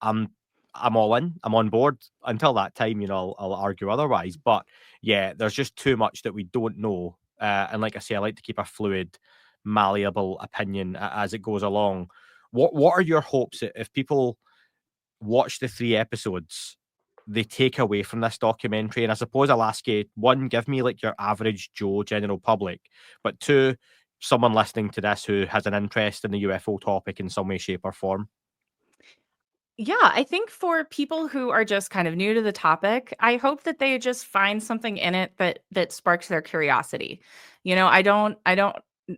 [SPEAKER 1] I'm I'm all in. I'm on board." Until that time, I'll argue otherwise. But yeah, there's just too much that we don't know. And like I say, I like to keep a fluid, malleable opinion as it goes along. What are your hopes if people watch the 3 episodes, they take away from this documentary? And I suppose I'll ask you, one, give me like your average Joe general public, but two, someone listening to this who has an interest in the UFO topic in some way, shape, or form.
[SPEAKER 2] Yeah, I think for people who are just kind of new to the topic, I hope that they just find something in it that sparks their curiosity.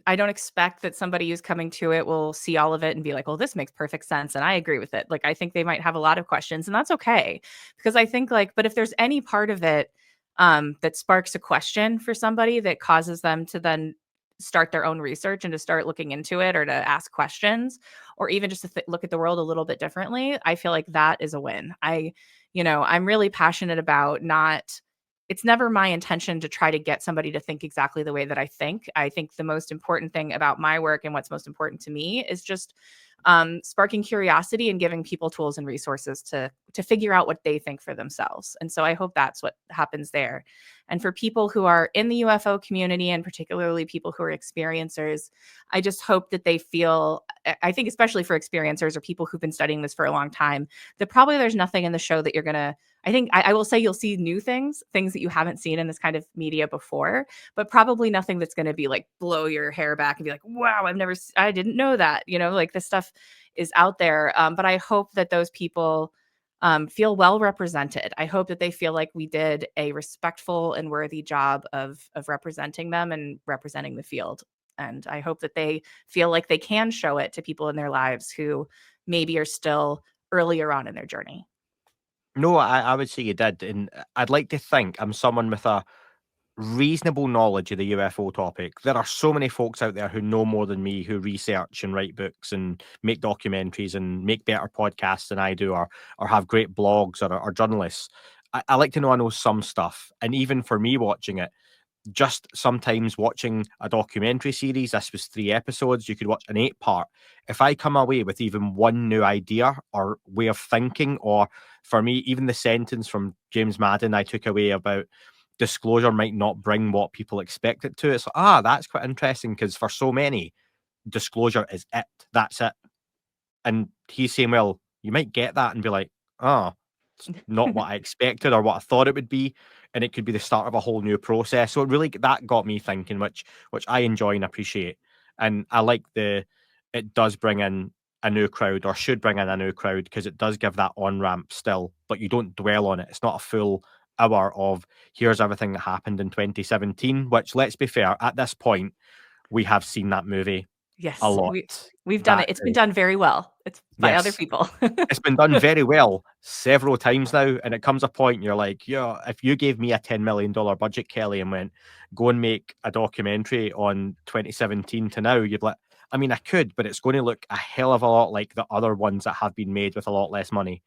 [SPEAKER 2] I don't expect that somebody who's coming to it will see all of it and be like, "Well, this makes perfect sense and I agree with it." Like I think they might have a lot of questions, and that's okay. Because I think like but if there's any part of it that sparks a question for somebody that causes them to then start their own research and to start looking into it or to ask questions, or even just to look at the world a little bit differently, I feel like that is a win. I'm really passionate about not it's never my intention to try to get somebody to think exactly the way that I think. I think the most important thing about my work and what's most important to me is just sparking curiosity and giving people tools and resources to figure out what they think for themselves. And so I hope that's what happens there. And for people who are in the UFO community, and particularly people who are experiencers, I just hope that they feel, I think especially for experiencers or people who've been studying this for a long time, that probably there's nothing in the show that you're going to, I think I will say you'll see new things, things that you haven't seen in this kind of media before, but probably nothing that's going to be like blow your hair back and be like, wow, I didn't know that, like this stuff is out there. But I hope that those people feel well represented. I hope that they feel like we did a respectful and worthy job of representing them and representing the field. And I hope that they feel like they can show it to people in their lives who maybe are still earlier on in their journey.
[SPEAKER 1] No, I would say you did, and I'd like to think I'm someone with a reasonable knowledge of the UFO topic. There are so many folks out there who know more than me, who research and write books and make documentaries and make better podcasts than I do, or have great blogs, or are journalists. I like to know I know some stuff, and even for me watching it, just sometimes watching a documentary series, this was 3 episodes, you could watch an 8-part. If I come away with even one new idea or way of thinking, or for me, even the sentence from James Madden I took away about disclosure might not bring what people expect it to, it's like, that's quite interesting, because for so many, disclosure is it. That's it. And he's saying, well, you might get that and be like, oh, it's not what I expected or what I thought it would be. And it could be the start of a whole new process. So it really, that got me thinking, which I enjoy and appreciate. And I like it does bring in a new crowd, or should bring in a new crowd, because it does give that on ramp still, but you don't dwell on it. It's not a full hour of here's everything that happened in 2017, which, let's be fair, at this point, we have seen that movie a
[SPEAKER 2] Yes,
[SPEAKER 1] lot.
[SPEAKER 2] we've done
[SPEAKER 1] That
[SPEAKER 2] it. It's been done very well. It's by other
[SPEAKER 1] Yes,
[SPEAKER 2] people.
[SPEAKER 1] it's been done very well several times now, and it comes a point you're like, yeah, if you gave me a $10 million budget, Kelly, and went, go and make a documentary on 2017 to now, you'd like, I mean, I could, but it's going to look a hell of a lot like the other ones that have been made with a lot less money.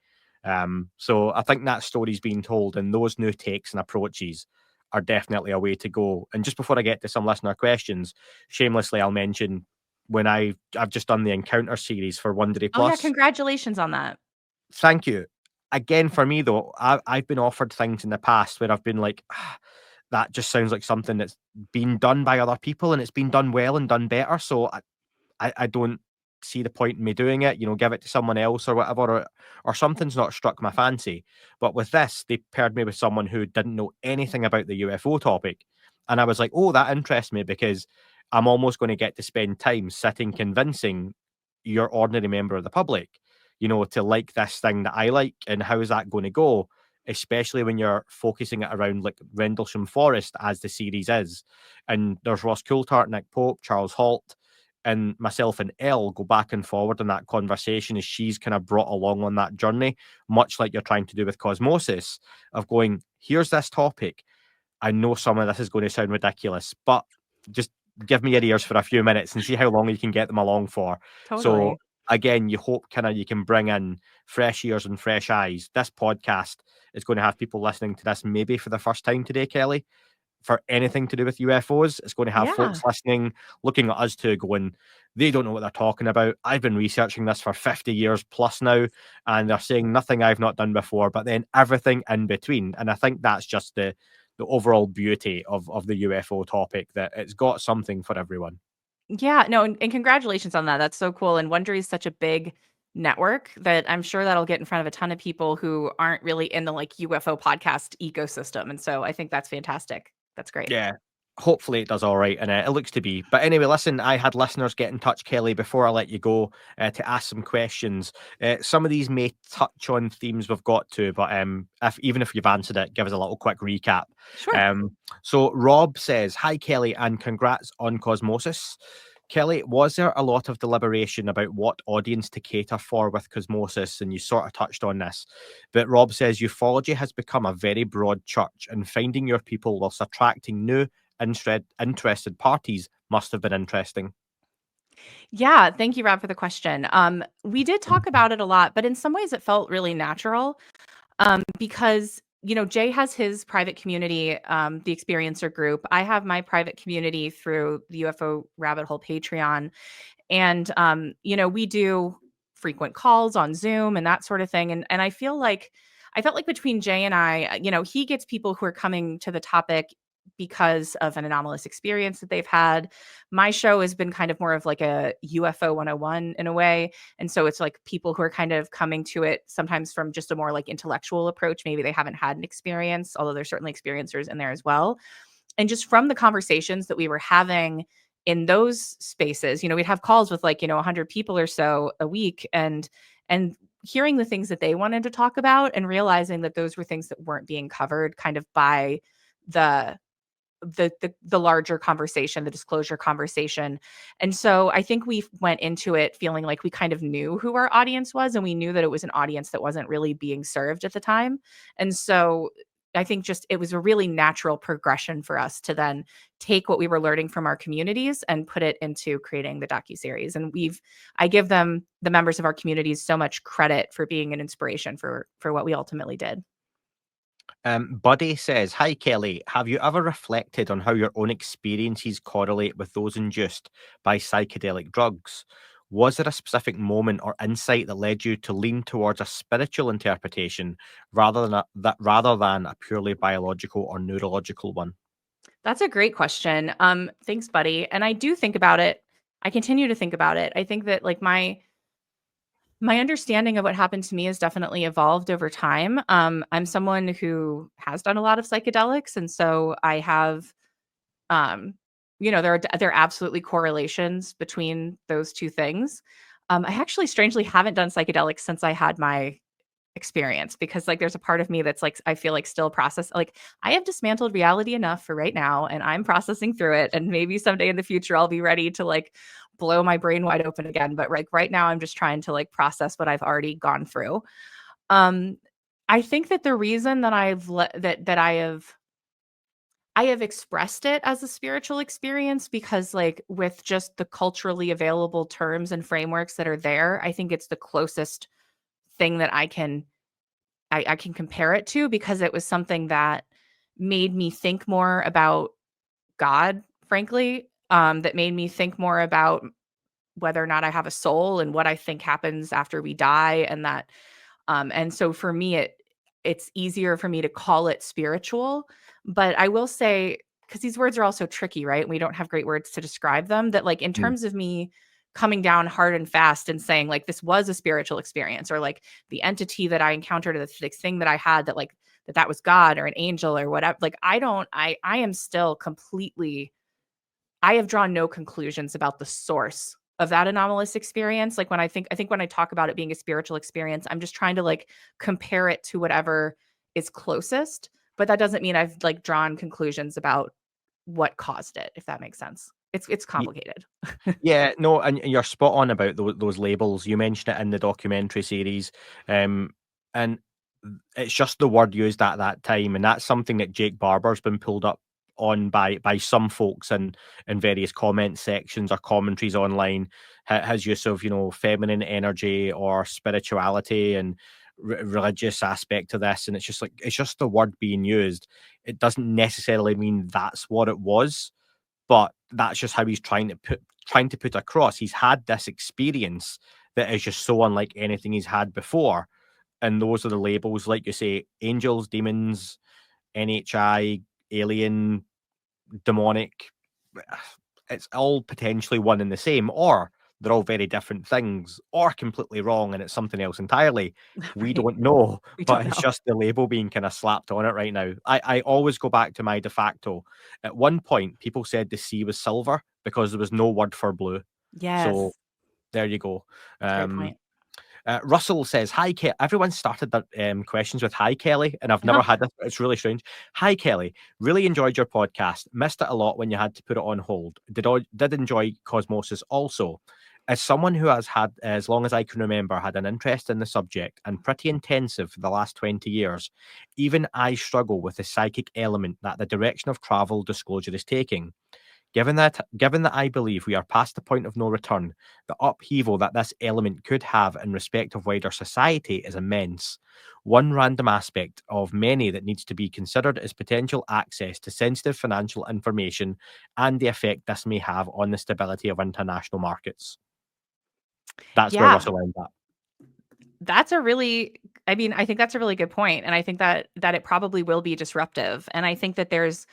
[SPEAKER 1] So I think that story's being told, and those new takes and approaches are definitely a way to go. And just before I get to some listener questions, shamelessly, I'll mention when I've just done the Encounter series for Wondery
[SPEAKER 2] Oh yeah,
[SPEAKER 1] Plus.
[SPEAKER 2] congratulations on that.
[SPEAKER 1] Thank you. Again, for me though, I've been offered things in the past where I've been like, that just sounds like something that's been done by other people and it's been done well and done better. So I don't see the point in me doing it, give it to someone else or whatever, or something's not struck my fancy. But with this, they paired me with someone who didn't know anything about the UFO topic. And I was like, oh, that interests me, because I'm almost going to get to spend time sitting convincing your ordinary member of the public, to like this thing that I like, and how is that going to go? Especially when you're focusing it around like Rendlesham Forest, as the series is. And there's Ross Coulthart, Nick Pope, Charles Halt, and myself and Elle go back and forward in that conversation as she's kind of brought along on that journey, much like you're trying to do with Cosmosis, of going, here's this topic. I know some of this is going to sound ridiculous, but just give me your ears for a few minutes and see how long you can get them along for. So
[SPEAKER 2] Totally.
[SPEAKER 1] again, you hope kind of you can bring in fresh ears and fresh eyes. This podcast is going to have people listening to this maybe for the first time today, Kelly, for anything to do with UFOs. It's going to have
[SPEAKER 2] Yeah.
[SPEAKER 1] folks listening, looking at us two, going, they don't know what they're talking about. I've been researching this for 50 years plus now, and they're saying nothing I've not done before, but then everything in between. And I think that's just the overall beauty of the UFO topic, that it's got something for everyone.
[SPEAKER 2] Yeah, no, and congratulations on that. That's so cool. And Wondery is such a big network that I'm sure that'll get in front of a ton of people who aren't really in the like UFO podcast ecosystem. And so I think that's fantastic. That's great.
[SPEAKER 1] Yeah. Hopefully it does all right, and it looks to be. But anyway, listen, I had listeners get in touch, Kelly, before I let you go, to ask some questions. Some of these may touch on themes we've got to, but even if you've answered it, give us a little quick recap.
[SPEAKER 2] Sure.
[SPEAKER 1] So Rob says, "Hi Kelly, and congrats on Cosmosis." Kelly, was there a lot of deliberation about what audience to cater for with Cosmosis? And you sort of touched on this. But Rob says ufology has become a very broad church, and finding your people whilst attracting new interested parties must have been interesting.
[SPEAKER 2] Yeah, thank you, Rob, for the question. We did talk about it a lot, but in some ways it felt really natural because Jay has his private community, the Experiencer group. I have my private community through the UFO Rabbit Hole Patreon. And we do frequent calls on Zoom and that sort of thing. And I felt like between Jay and I, he gets people who are coming to the topic because of an anomalous experience that they've had. My show has been kind of more of like a UFO 101 in a way. And so it's like people who are kind of coming to it sometimes from just a more like intellectual approach. Maybe they haven't had an experience, although there's certainly experiencers in there as well. And just from the conversations that we were having in those spaces, we'd have calls with like, 100 people or so a week, and hearing the things that they wanted to talk about and realizing that those were things that weren't being covered kind of by the the larger conversation, the disclosure conversation. And so I think we went into it feeling like we kind of knew who our audience was, and we knew that it was an audience that wasn't really being served at the time. And so I think just it was a really natural progression for us to then take what we were learning from our communities and put it into creating the docuseries. And I give them, the members of our communities, so much credit for being an inspiration for what we ultimately did.
[SPEAKER 1] Buddy says, "Hi Kelly, have you ever reflected on how your own experiences correlate with those induced by psychedelic drugs? Was there a specific moment or insight that led you to lean towards a spiritual interpretation rather than a purely biological or neurological one?"
[SPEAKER 2] That's a great question. Thanks, buddy. And I do think about it. I continue to think about it. I think that like my understanding of what happened to me has definitely evolved over time. I'm someone who has done a lot of psychedelics, and so I have, there are absolutely correlations between those two things. I actually strangely haven't done psychedelics since I had my experience, because like there's a part of me that's like I feel like still like I have dismantled reality enough for right now, and I'm processing through it, and maybe someday in the future I'll be ready to like blow my brain wide open again, but like right now I'm just trying to like process what I've already gone through. um I think that the reason that I have expressed it as a spiritual experience, because like with just the culturally available terms and frameworks that are there, I think it's the closest thing that I can compare it to, because it was something that made me think more about God, frankly, that made me think more about whether or not I have a soul and what I think happens after we die, and that and so for me it's easier for me to call it spiritual. But I will say, because these words are also tricky, right? And we don't have great words to describe them, that like in
[SPEAKER 1] Mm.
[SPEAKER 2] terms of me coming down hard and fast and saying like this was a spiritual experience, or like the entity that I encountered, or the thing that I had, that like that was God or an angel or whatever, like I am still completely, I have drawn no conclusions about the source of that anomalous experience. Like I think when I talk about it being a spiritual experience, I'm just trying to like compare it to whatever is closest. But that doesn't mean I've like drawn conclusions about what caused it, if that makes sense. It's complicated.
[SPEAKER 1] Yeah, no, and you're spot on about those labels. You mentioned it in the documentary series, and it's just the word used at that time, and that's something that Jake Barber's been pulled up on by some folks in various comment sections or commentaries online. His use of feminine energy or spirituality and religious aspect to this, and it's just the word being used. It doesn't necessarily mean that's what it was, but that's just how he's trying to put across. He's had this experience that is just so unlike anything he's had before. And those are the labels, like you say, angels, demons, NHI, alien, demonic. It's all potentially one and the same, or they're all very different things, or completely wrong and it's something else entirely. We
[SPEAKER 2] Right.
[SPEAKER 1] don't know,
[SPEAKER 2] We don't
[SPEAKER 1] but it's
[SPEAKER 2] know.
[SPEAKER 1] just the label being kind of slapped on it right now. I always go back to my de facto. At one point, people said the sea was silver because there was no word for blue. So
[SPEAKER 2] Yes.
[SPEAKER 1] there you go.
[SPEAKER 2] That's a great
[SPEAKER 1] Um,
[SPEAKER 2] point.
[SPEAKER 1] Russell says, "Hi, Kelly." Everyone started their questions with "Hi, Kelly," and I've never
[SPEAKER 2] Oh,
[SPEAKER 1] had this. It's really strange. "Hi, Kelly. Really enjoyed your podcast. Missed it a lot when you had to put it on hold. Did enjoy Cosmosis also. As someone who has had, as long as I can remember, had an interest in the subject and pretty intensive for the last 20 years, even I struggle with the psychic element that the direction of travel disclosure is taking. Given that I believe we are past the point of no return, the upheaval that this element could have in respect of wider society is immense. One random aspect of many that needs to be considered is potential access to sensitive financial information and the effect this may have on the stability of international markets. That's where
[SPEAKER 2] Yeah,
[SPEAKER 1] Russell ends up.
[SPEAKER 2] that's a really I mean, I think that's a really good point, and I think that it probably will be disruptive, and I think that there's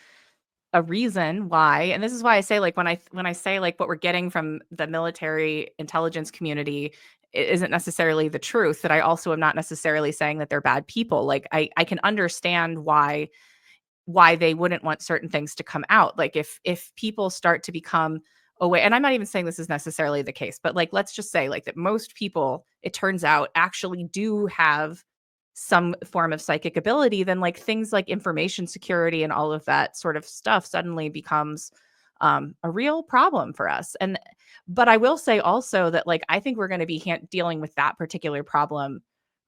[SPEAKER 2] a reason why, and this is why I say, like, when I say, like, what we're getting from the military intelligence community isn't necessarily the truth, that I also am not necessarily saying that they're bad people. Like, I can understand why they wouldn't want certain things to come out. Like, if people start to become aware, and I'm not even saying this is necessarily the case, but, like, let's just say, like, that most people, it turns out, actually do have some form of psychic ability, then, like, things like information security and all of that sort of stuff suddenly becomes a real problem for us. And but I will say also that, like, I think we're going to be dealing with that particular problem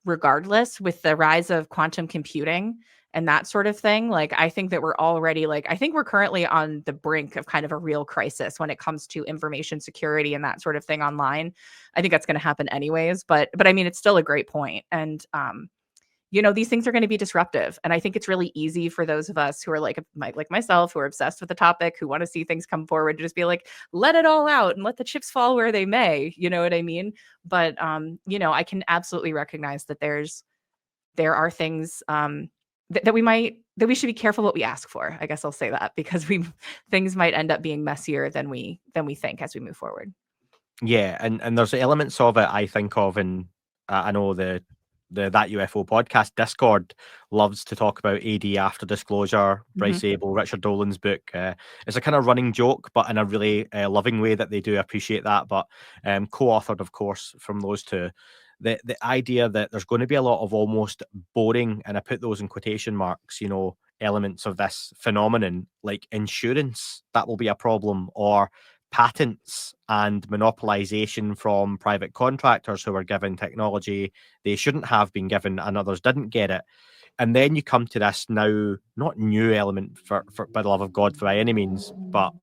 [SPEAKER 2] regardless, with the rise of quantum computing and that sort of thing. Like, I think that we're already, like, I think we're currently on the brink of kind of a real crisis when it comes to information security and that sort of thing online. I think that's going to happen anyways, but I mean, it's still a great point. And these things are going to be disruptive. And I think it's really easy for those of us who are like myself, who are obsessed with the topic, who want to see things come forward, to just be like, let it all out and let the chips fall where they may. You know what I mean? But I can absolutely recognize that there are things that we should be careful what we ask for. I guess I'll say that, because we things might end up being messier than we think as we move forward.
[SPEAKER 1] Yeah, and there's elements of it I think of, and I know the That UFO podcast Discord loves to talk about AD after disclosure, Bryce
[SPEAKER 2] Mhm.
[SPEAKER 1] Abel, Richard Dolan's book. It's a kind of running joke, but in a really loving way that they do appreciate that. But co-authored, of course, from those two. The idea that there's going to be a lot of almost boring, and I put those in quotation marks, elements of this phenomenon, like insurance, that will be a problem, or patents and monopolization from private contractors who are given technology they shouldn't have been given and others didn't get it. And then you come to this now, not new element for by the love of God by any means, but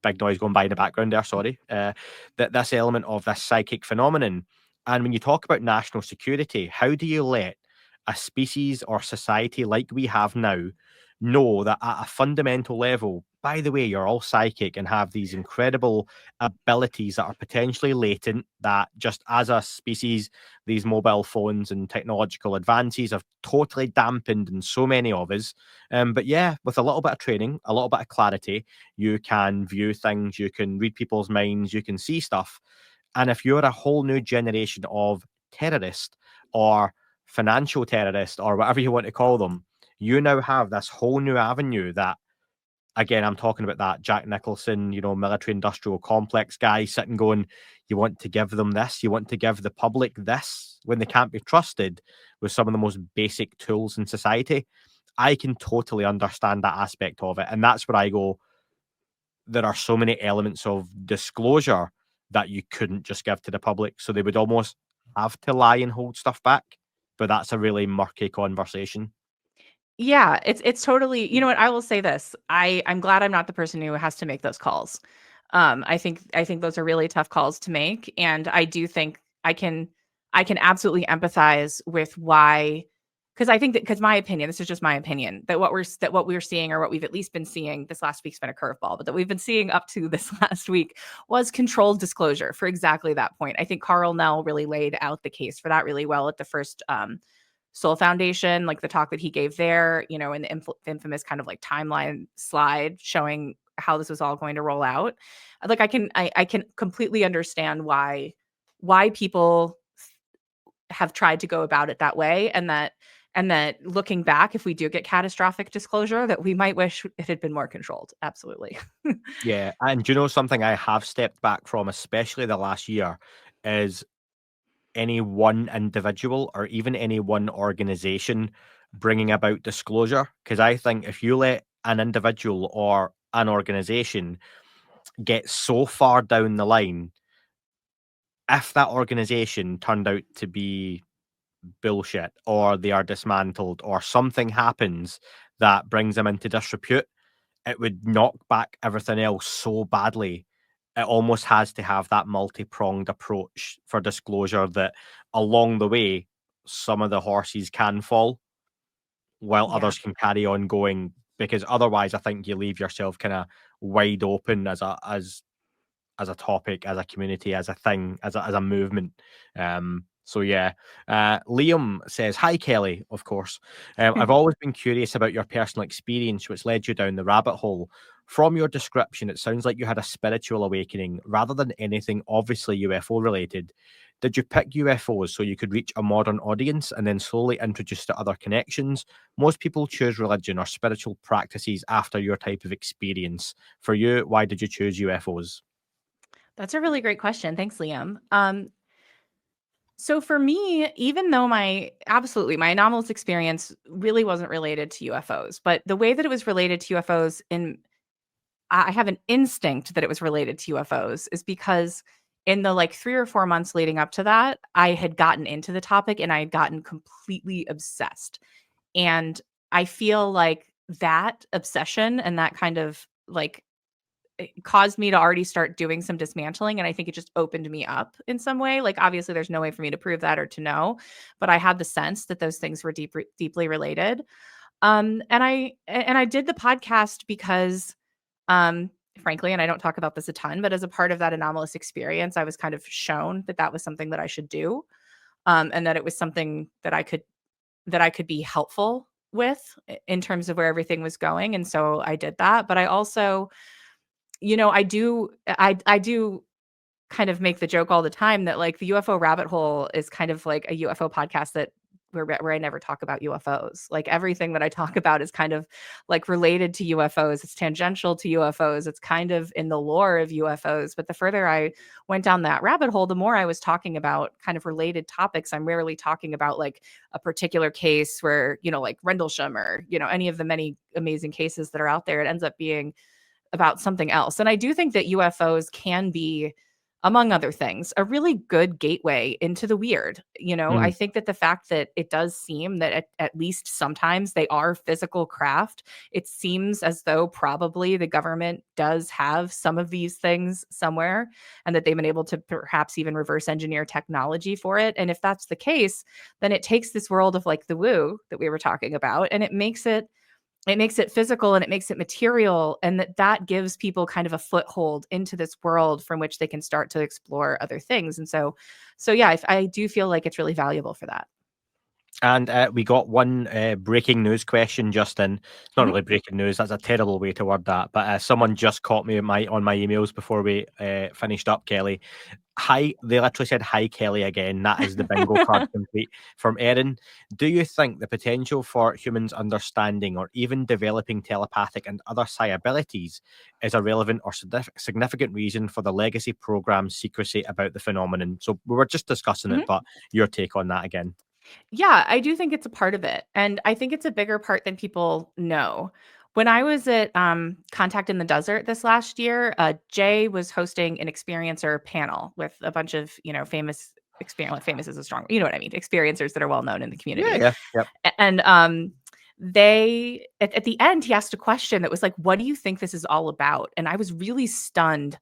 [SPEAKER 1] big noise going by in the background there, sorry. That this element of this psychic phenomenon. And when you talk about national security, how do you let a species or society like we have now know that at a fundamental level, by the way, you're all psychic and have these incredible abilities that are potentially latent, that just as a species, these mobile phones and technological advances have totally dampened in so many of us. But yeah, with a little bit of training, a little bit of clarity, you can view things, you can read people's minds, you can see stuff. And if you're a whole new generation of terrorist or financial terrorist or whatever you want to call them, you now have this whole new avenue that, again, I'm talking about that Jack Nicholson, military industrial complex guy sitting going, you want to give them this, you want to give the public this when they can't be trusted with some of the most basic tools in society. I can totally understand that aspect of it. And that's where I go, there are so many elements of disclosure that you couldn't just give to the public. So they would almost have to lie and hold stuff back. But that's a really murky conversation.
[SPEAKER 2] Yeah, it's totally, you know what, I will say this. I'm glad I'm not the person who has to make those calls. I think those are really tough calls to make, and I do think I can absolutely empathize with why, because I think that, because my opinion, this is just my opinion, that what we're seeing, or what we've at least been seeing, this last week's been a curveball, but that we've been seeing up to this last week was controlled disclosure for exactly that point. I think Carl Nell really laid out the case for that really well at the first Soul Foundation, like the talk that he gave there, in the infamous kind of like timeline slide showing how this was all going to roll out. Like, I can completely understand why people have tried to go about it that way, and that looking back, if we do get catastrophic disclosure, that we might wish it had been more controlled. Absolutely.
[SPEAKER 1] Yeah. And do you know something I have stepped back from, especially the last year, is any one individual or even any one organization bringing about disclosure. Because I think if you let an individual or an organization get so far down the line, if that organization turned out to be bullshit or they are dismantled or something happens that brings them into disrepute, it would knock back everything else so badly. It almost has to have that multi-pronged approach for disclosure that along the way, some of the horses can fall while
[SPEAKER 2] Yeah.
[SPEAKER 1] others can carry on going, because otherwise I think you leave yourself kind of wide open as a topic, as a community, as a thing, as a movement. So yeah, Liam says, "Hi Kelly." Of course, I've always been curious about your personal experience, which led you down the rabbit hole. From your description, it sounds like you had a spiritual awakening rather than anything obviously UFO related. Did you pick UFOs so you could reach a modern audience and then slowly introduce to other connections? Most people choose religion or spiritual practices after your type of experience. For you, why did you choose UFOs?
[SPEAKER 2] That's a really great question. Thanks, Liam. So for me, even though my anomalous experience really wasn't related to UFOs, but the way that it was related to UFOs I have an instinct that it was related to UFOs is because in the like 3 or 4 months leading up to that, I had gotten into the topic and I had gotten completely obsessed. And I feel like that obsession and that kind of like it caused me to already start doing some dismantling, and I think it just opened me up in some way. Like, obviously, there's no way for me to prove that or to know, but I had the sense that those things were deeply related. And I did the podcast because, frankly, and I don't talk about this a ton, but as a part of that anomalous experience, I was kind of shown that that was something that I should do, and that it was something that I could be helpful with in terms of where everything was going, and so I did that. But I also, I do kind of make the joke all the time that like the UFO rabbit hole is kind of like a UFO podcast that where I never talk about UFOs. Like everything that I talk about is kind of like related to UFOs. It's tangential to UFOs. It's kind of in the lore of UFOs. But the further I went down that rabbit hole, the more I was talking about kind of related topics. I'm rarely talking about like a particular case where, like Rendlesham or, any of the many amazing cases that are out there. It ends up being about something else. And I do think that UFOs can be, among other things, a really good gateway into the weird. I
[SPEAKER 1] Mm,
[SPEAKER 2] think that the fact that it does seem that at least sometimes they are physical craft, it seems as though probably the government does have some of these things somewhere and that they've been able to perhaps even reverse engineer technology for it. And if that's the case, then it takes this world of like the woo that we were talking about and it makes it physical and it makes it material, and that gives people kind of a foothold into this world from which they can start to explore other things. And so yeah, I do feel like it's really valuable for that.
[SPEAKER 1] and we got one breaking news question just in. It's not
[SPEAKER 2] Mhm.
[SPEAKER 1] really breaking news. That's a terrible way to word that. But someone just caught me on my emails before we finished up, Kelly. Hi, they literally said hi, Kelly again. That is the bingo card complete from Erin. Do you think the potential for humans understanding or even developing telepathic and other psi abilities is a relevant or significant reason for the legacy program's secrecy about the phenomenon? So we were just discussing it,
[SPEAKER 2] Mhm.
[SPEAKER 1] but your take on that again.
[SPEAKER 2] Yeah, I do think it's a part of it, and I think it's a bigger part than people know. When I was at Contact in the Desert this last year, Jay was hosting an experiencer panel with a bunch of famous experience. Famous is a strong, you know what I mean, experiencers that are well known in the
[SPEAKER 1] Yeah,
[SPEAKER 2] community.
[SPEAKER 1] yeah, yep.
[SPEAKER 2] And they at the end he asked a question that was like, what do you think this is all about? And I was really stunned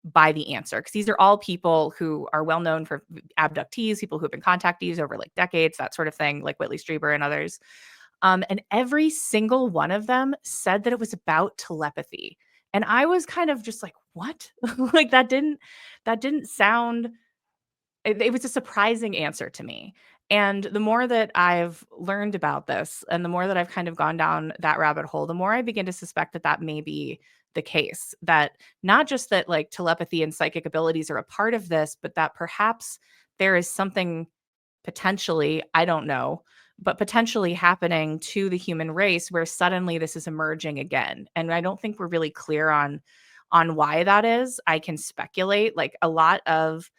[SPEAKER 2] by the answer because these are all people who are well known for abductees, people who've been contactees over like decades, that sort of thing, like Whitley Strieber and others. And every single one of them said that it was about telepathy. And I was kind of just like, what? Like that didn't sound it was a surprising answer to me. And the more that I've learned about this and the more that I've kind of gone down that rabbit hole, the more I begin to suspect that that may be the case. That not just that like telepathy and psychic abilities are a part of this, but that perhaps there is something potentially, I don't know, but potentially happening to the human race where suddenly this is emerging again. And I don't think we're really clear on why that is. I can speculate. Like a lot of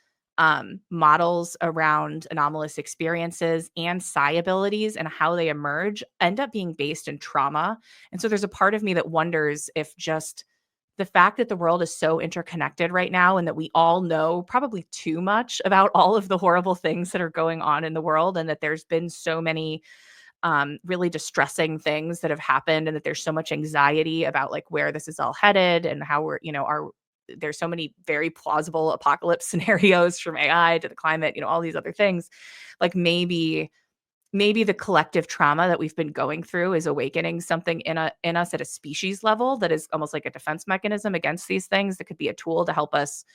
[SPEAKER 2] models around anomalous experiences and psi abilities and how they emerge end up being based in trauma. And so there's a part of me that wonders if just the fact that the world is so interconnected right now and that we all know probably too much about all of the horrible things that are going on in the world and that there's been so many really distressing things that have happened, and that there's so much anxiety about like where this is all headed and how we're, there's so many very plausible apocalypse scenarios from AI to the climate, all these other things. Like maybe the collective trauma that we've been going through is awakening something in us at a species level that is almost like a defense mechanism against these things that could be a tool to help us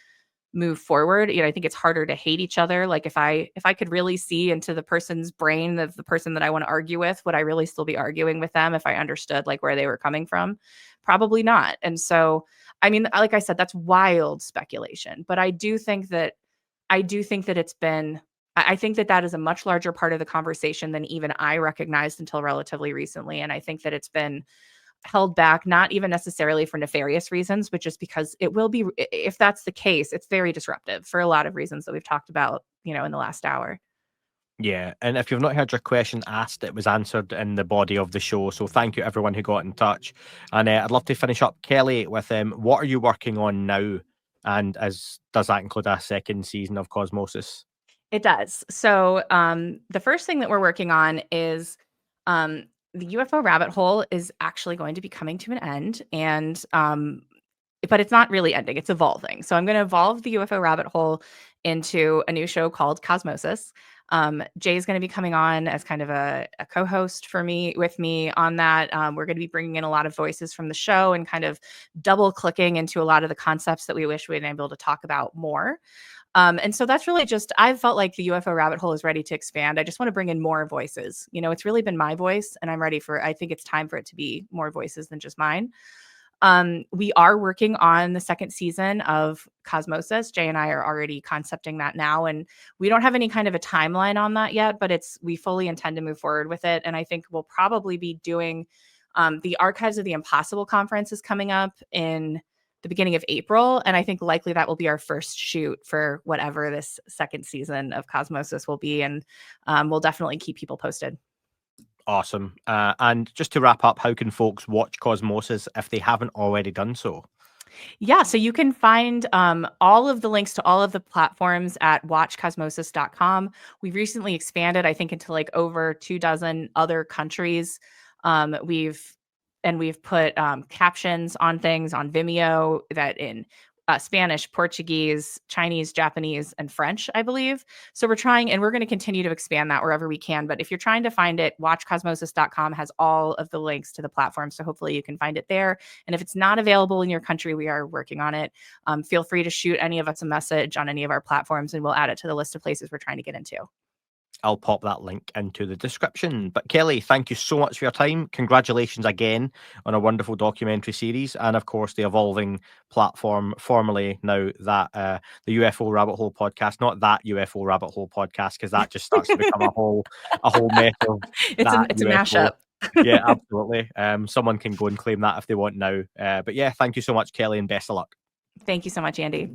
[SPEAKER 2] move forward. I think it's harder to hate each other. Like if I could really see into the person's brain of the person that I want to argue with, would I really still be arguing with them if I understood like where they were coming from? Probably not. And so, I mean, like I said, that's wild speculation, but I do think that it's been, I think that that is a much larger part of the conversation than even I recognized until relatively recently. And I think that it's been held back, not even necessarily for nefarious reasons, but just because it will be, if that's the case, it's very disruptive for a lot of reasons that we've talked about, in the last hour.
[SPEAKER 1] Yeah, and if you've not heard your question asked, it was answered in the body of the show. So thank you everyone who got in touch. And I'd love to finish up, Kelly, with what are you working on now? And does that include a second season of Cosmosis?
[SPEAKER 2] It does. So the first thing that we're working on is the UFO rabbit hole is actually going to be coming to an end, and but it's not really ending, it's evolving. So I'm going to evolve the UFO rabbit hole into a new show called Cosmosis. Jay is going to be coming on as kind of a co-host with me on that. We're going to be bringing in a lot of voices from the show and kind of double clicking into a lot of the concepts that we wish we'd been able to talk about more. And so that's really just, I've felt like the UFO rabbit hole is ready to expand. I just want to bring in more voices. It's really been my voice, and I think it's time for it to be more voices than just mine. We are working on the second season of Cosmosis. Jay and I are already concepting that now, and we don't have any kind of a timeline on that yet, but we fully intend to move forward with it. And I think we'll probably be doing the Archives of the Impossible conference is coming up in the beginning of April. And I think likely that will be our first shoot for whatever this second season of Cosmosis will be. And we'll definitely keep people posted.
[SPEAKER 1] Awesome. And just to wrap up, how can folks watch Cosmosis if they haven't already done so?
[SPEAKER 2] Yeah, so you can find all of the links to all of the platforms at watchcosmosis.com. We've recently expanded, I think, into like over 24 other countries. We've put captions on things on Vimeo that in Spanish, Portuguese, Chinese, Japanese, and French, I believe. So we're trying, and we're going to continue to expand that wherever we can. But if you're trying to find it, watchcosmosis.com has all of the links to the platform. So hopefully you can find it there. And if it's not available in your country, we are working on it. Feel free to shoot any of us a message on any of our platforms, and we'll add it to the list of places we're trying to get into.
[SPEAKER 1] I'll pop that link into the description. But Kelly, thank you so much for your time. Congratulations again on a wonderful documentary series, and of course the evolving platform, formerly now that the UFO Rabbit Hole podcast, not that UFO Rabbit Hole podcast, because that just starts to become a whole mess of
[SPEAKER 2] it's a mashup.
[SPEAKER 1] Yeah, absolutely. Someone can go and claim that if they want now. But yeah, thank you so much, Kelly, and best of luck.
[SPEAKER 2] Thank you so much, Andy.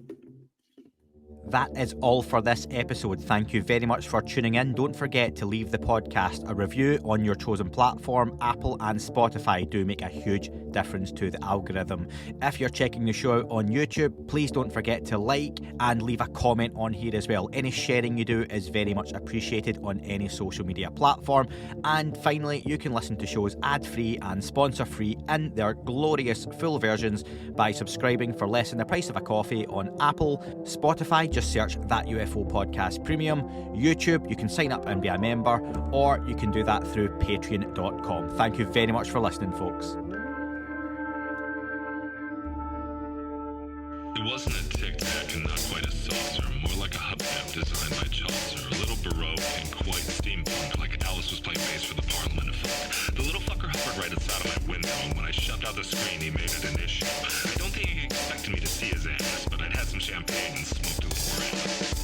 [SPEAKER 1] That is all for this episode. Thank you very much for tuning in. Don't forget to leave the podcast a review on your chosen platform. Apple and Spotify do make a huge difference to the algorithm. If you're checking the show out on YouTube, please don't forget to like and leave a comment on here as well. Any sharing you do is very much appreciated on any social media platform. And finally, you can listen to shows ad-free and sponsor-free in their glorious full versions by subscribing for less than the price of a coffee on Apple, Spotify. Just search That UFO Podcast Premium. YouTube, you can sign up and be a member, or you can do that through patreon.com. Thank you very much for listening, folks.
[SPEAKER 3] It wasn't a tic-tac and not quite a saucer, more like a hubcap designed by Chaucer, a little baroque and quite steampunk, like Alice was playing bass for the Parliament of Folk. The little fucker hovered right outside of my window, and when I shoved out the screen, he made it an issue. I don't think he expected me to see his ass, but I'd had some champagne and smoked a little grass.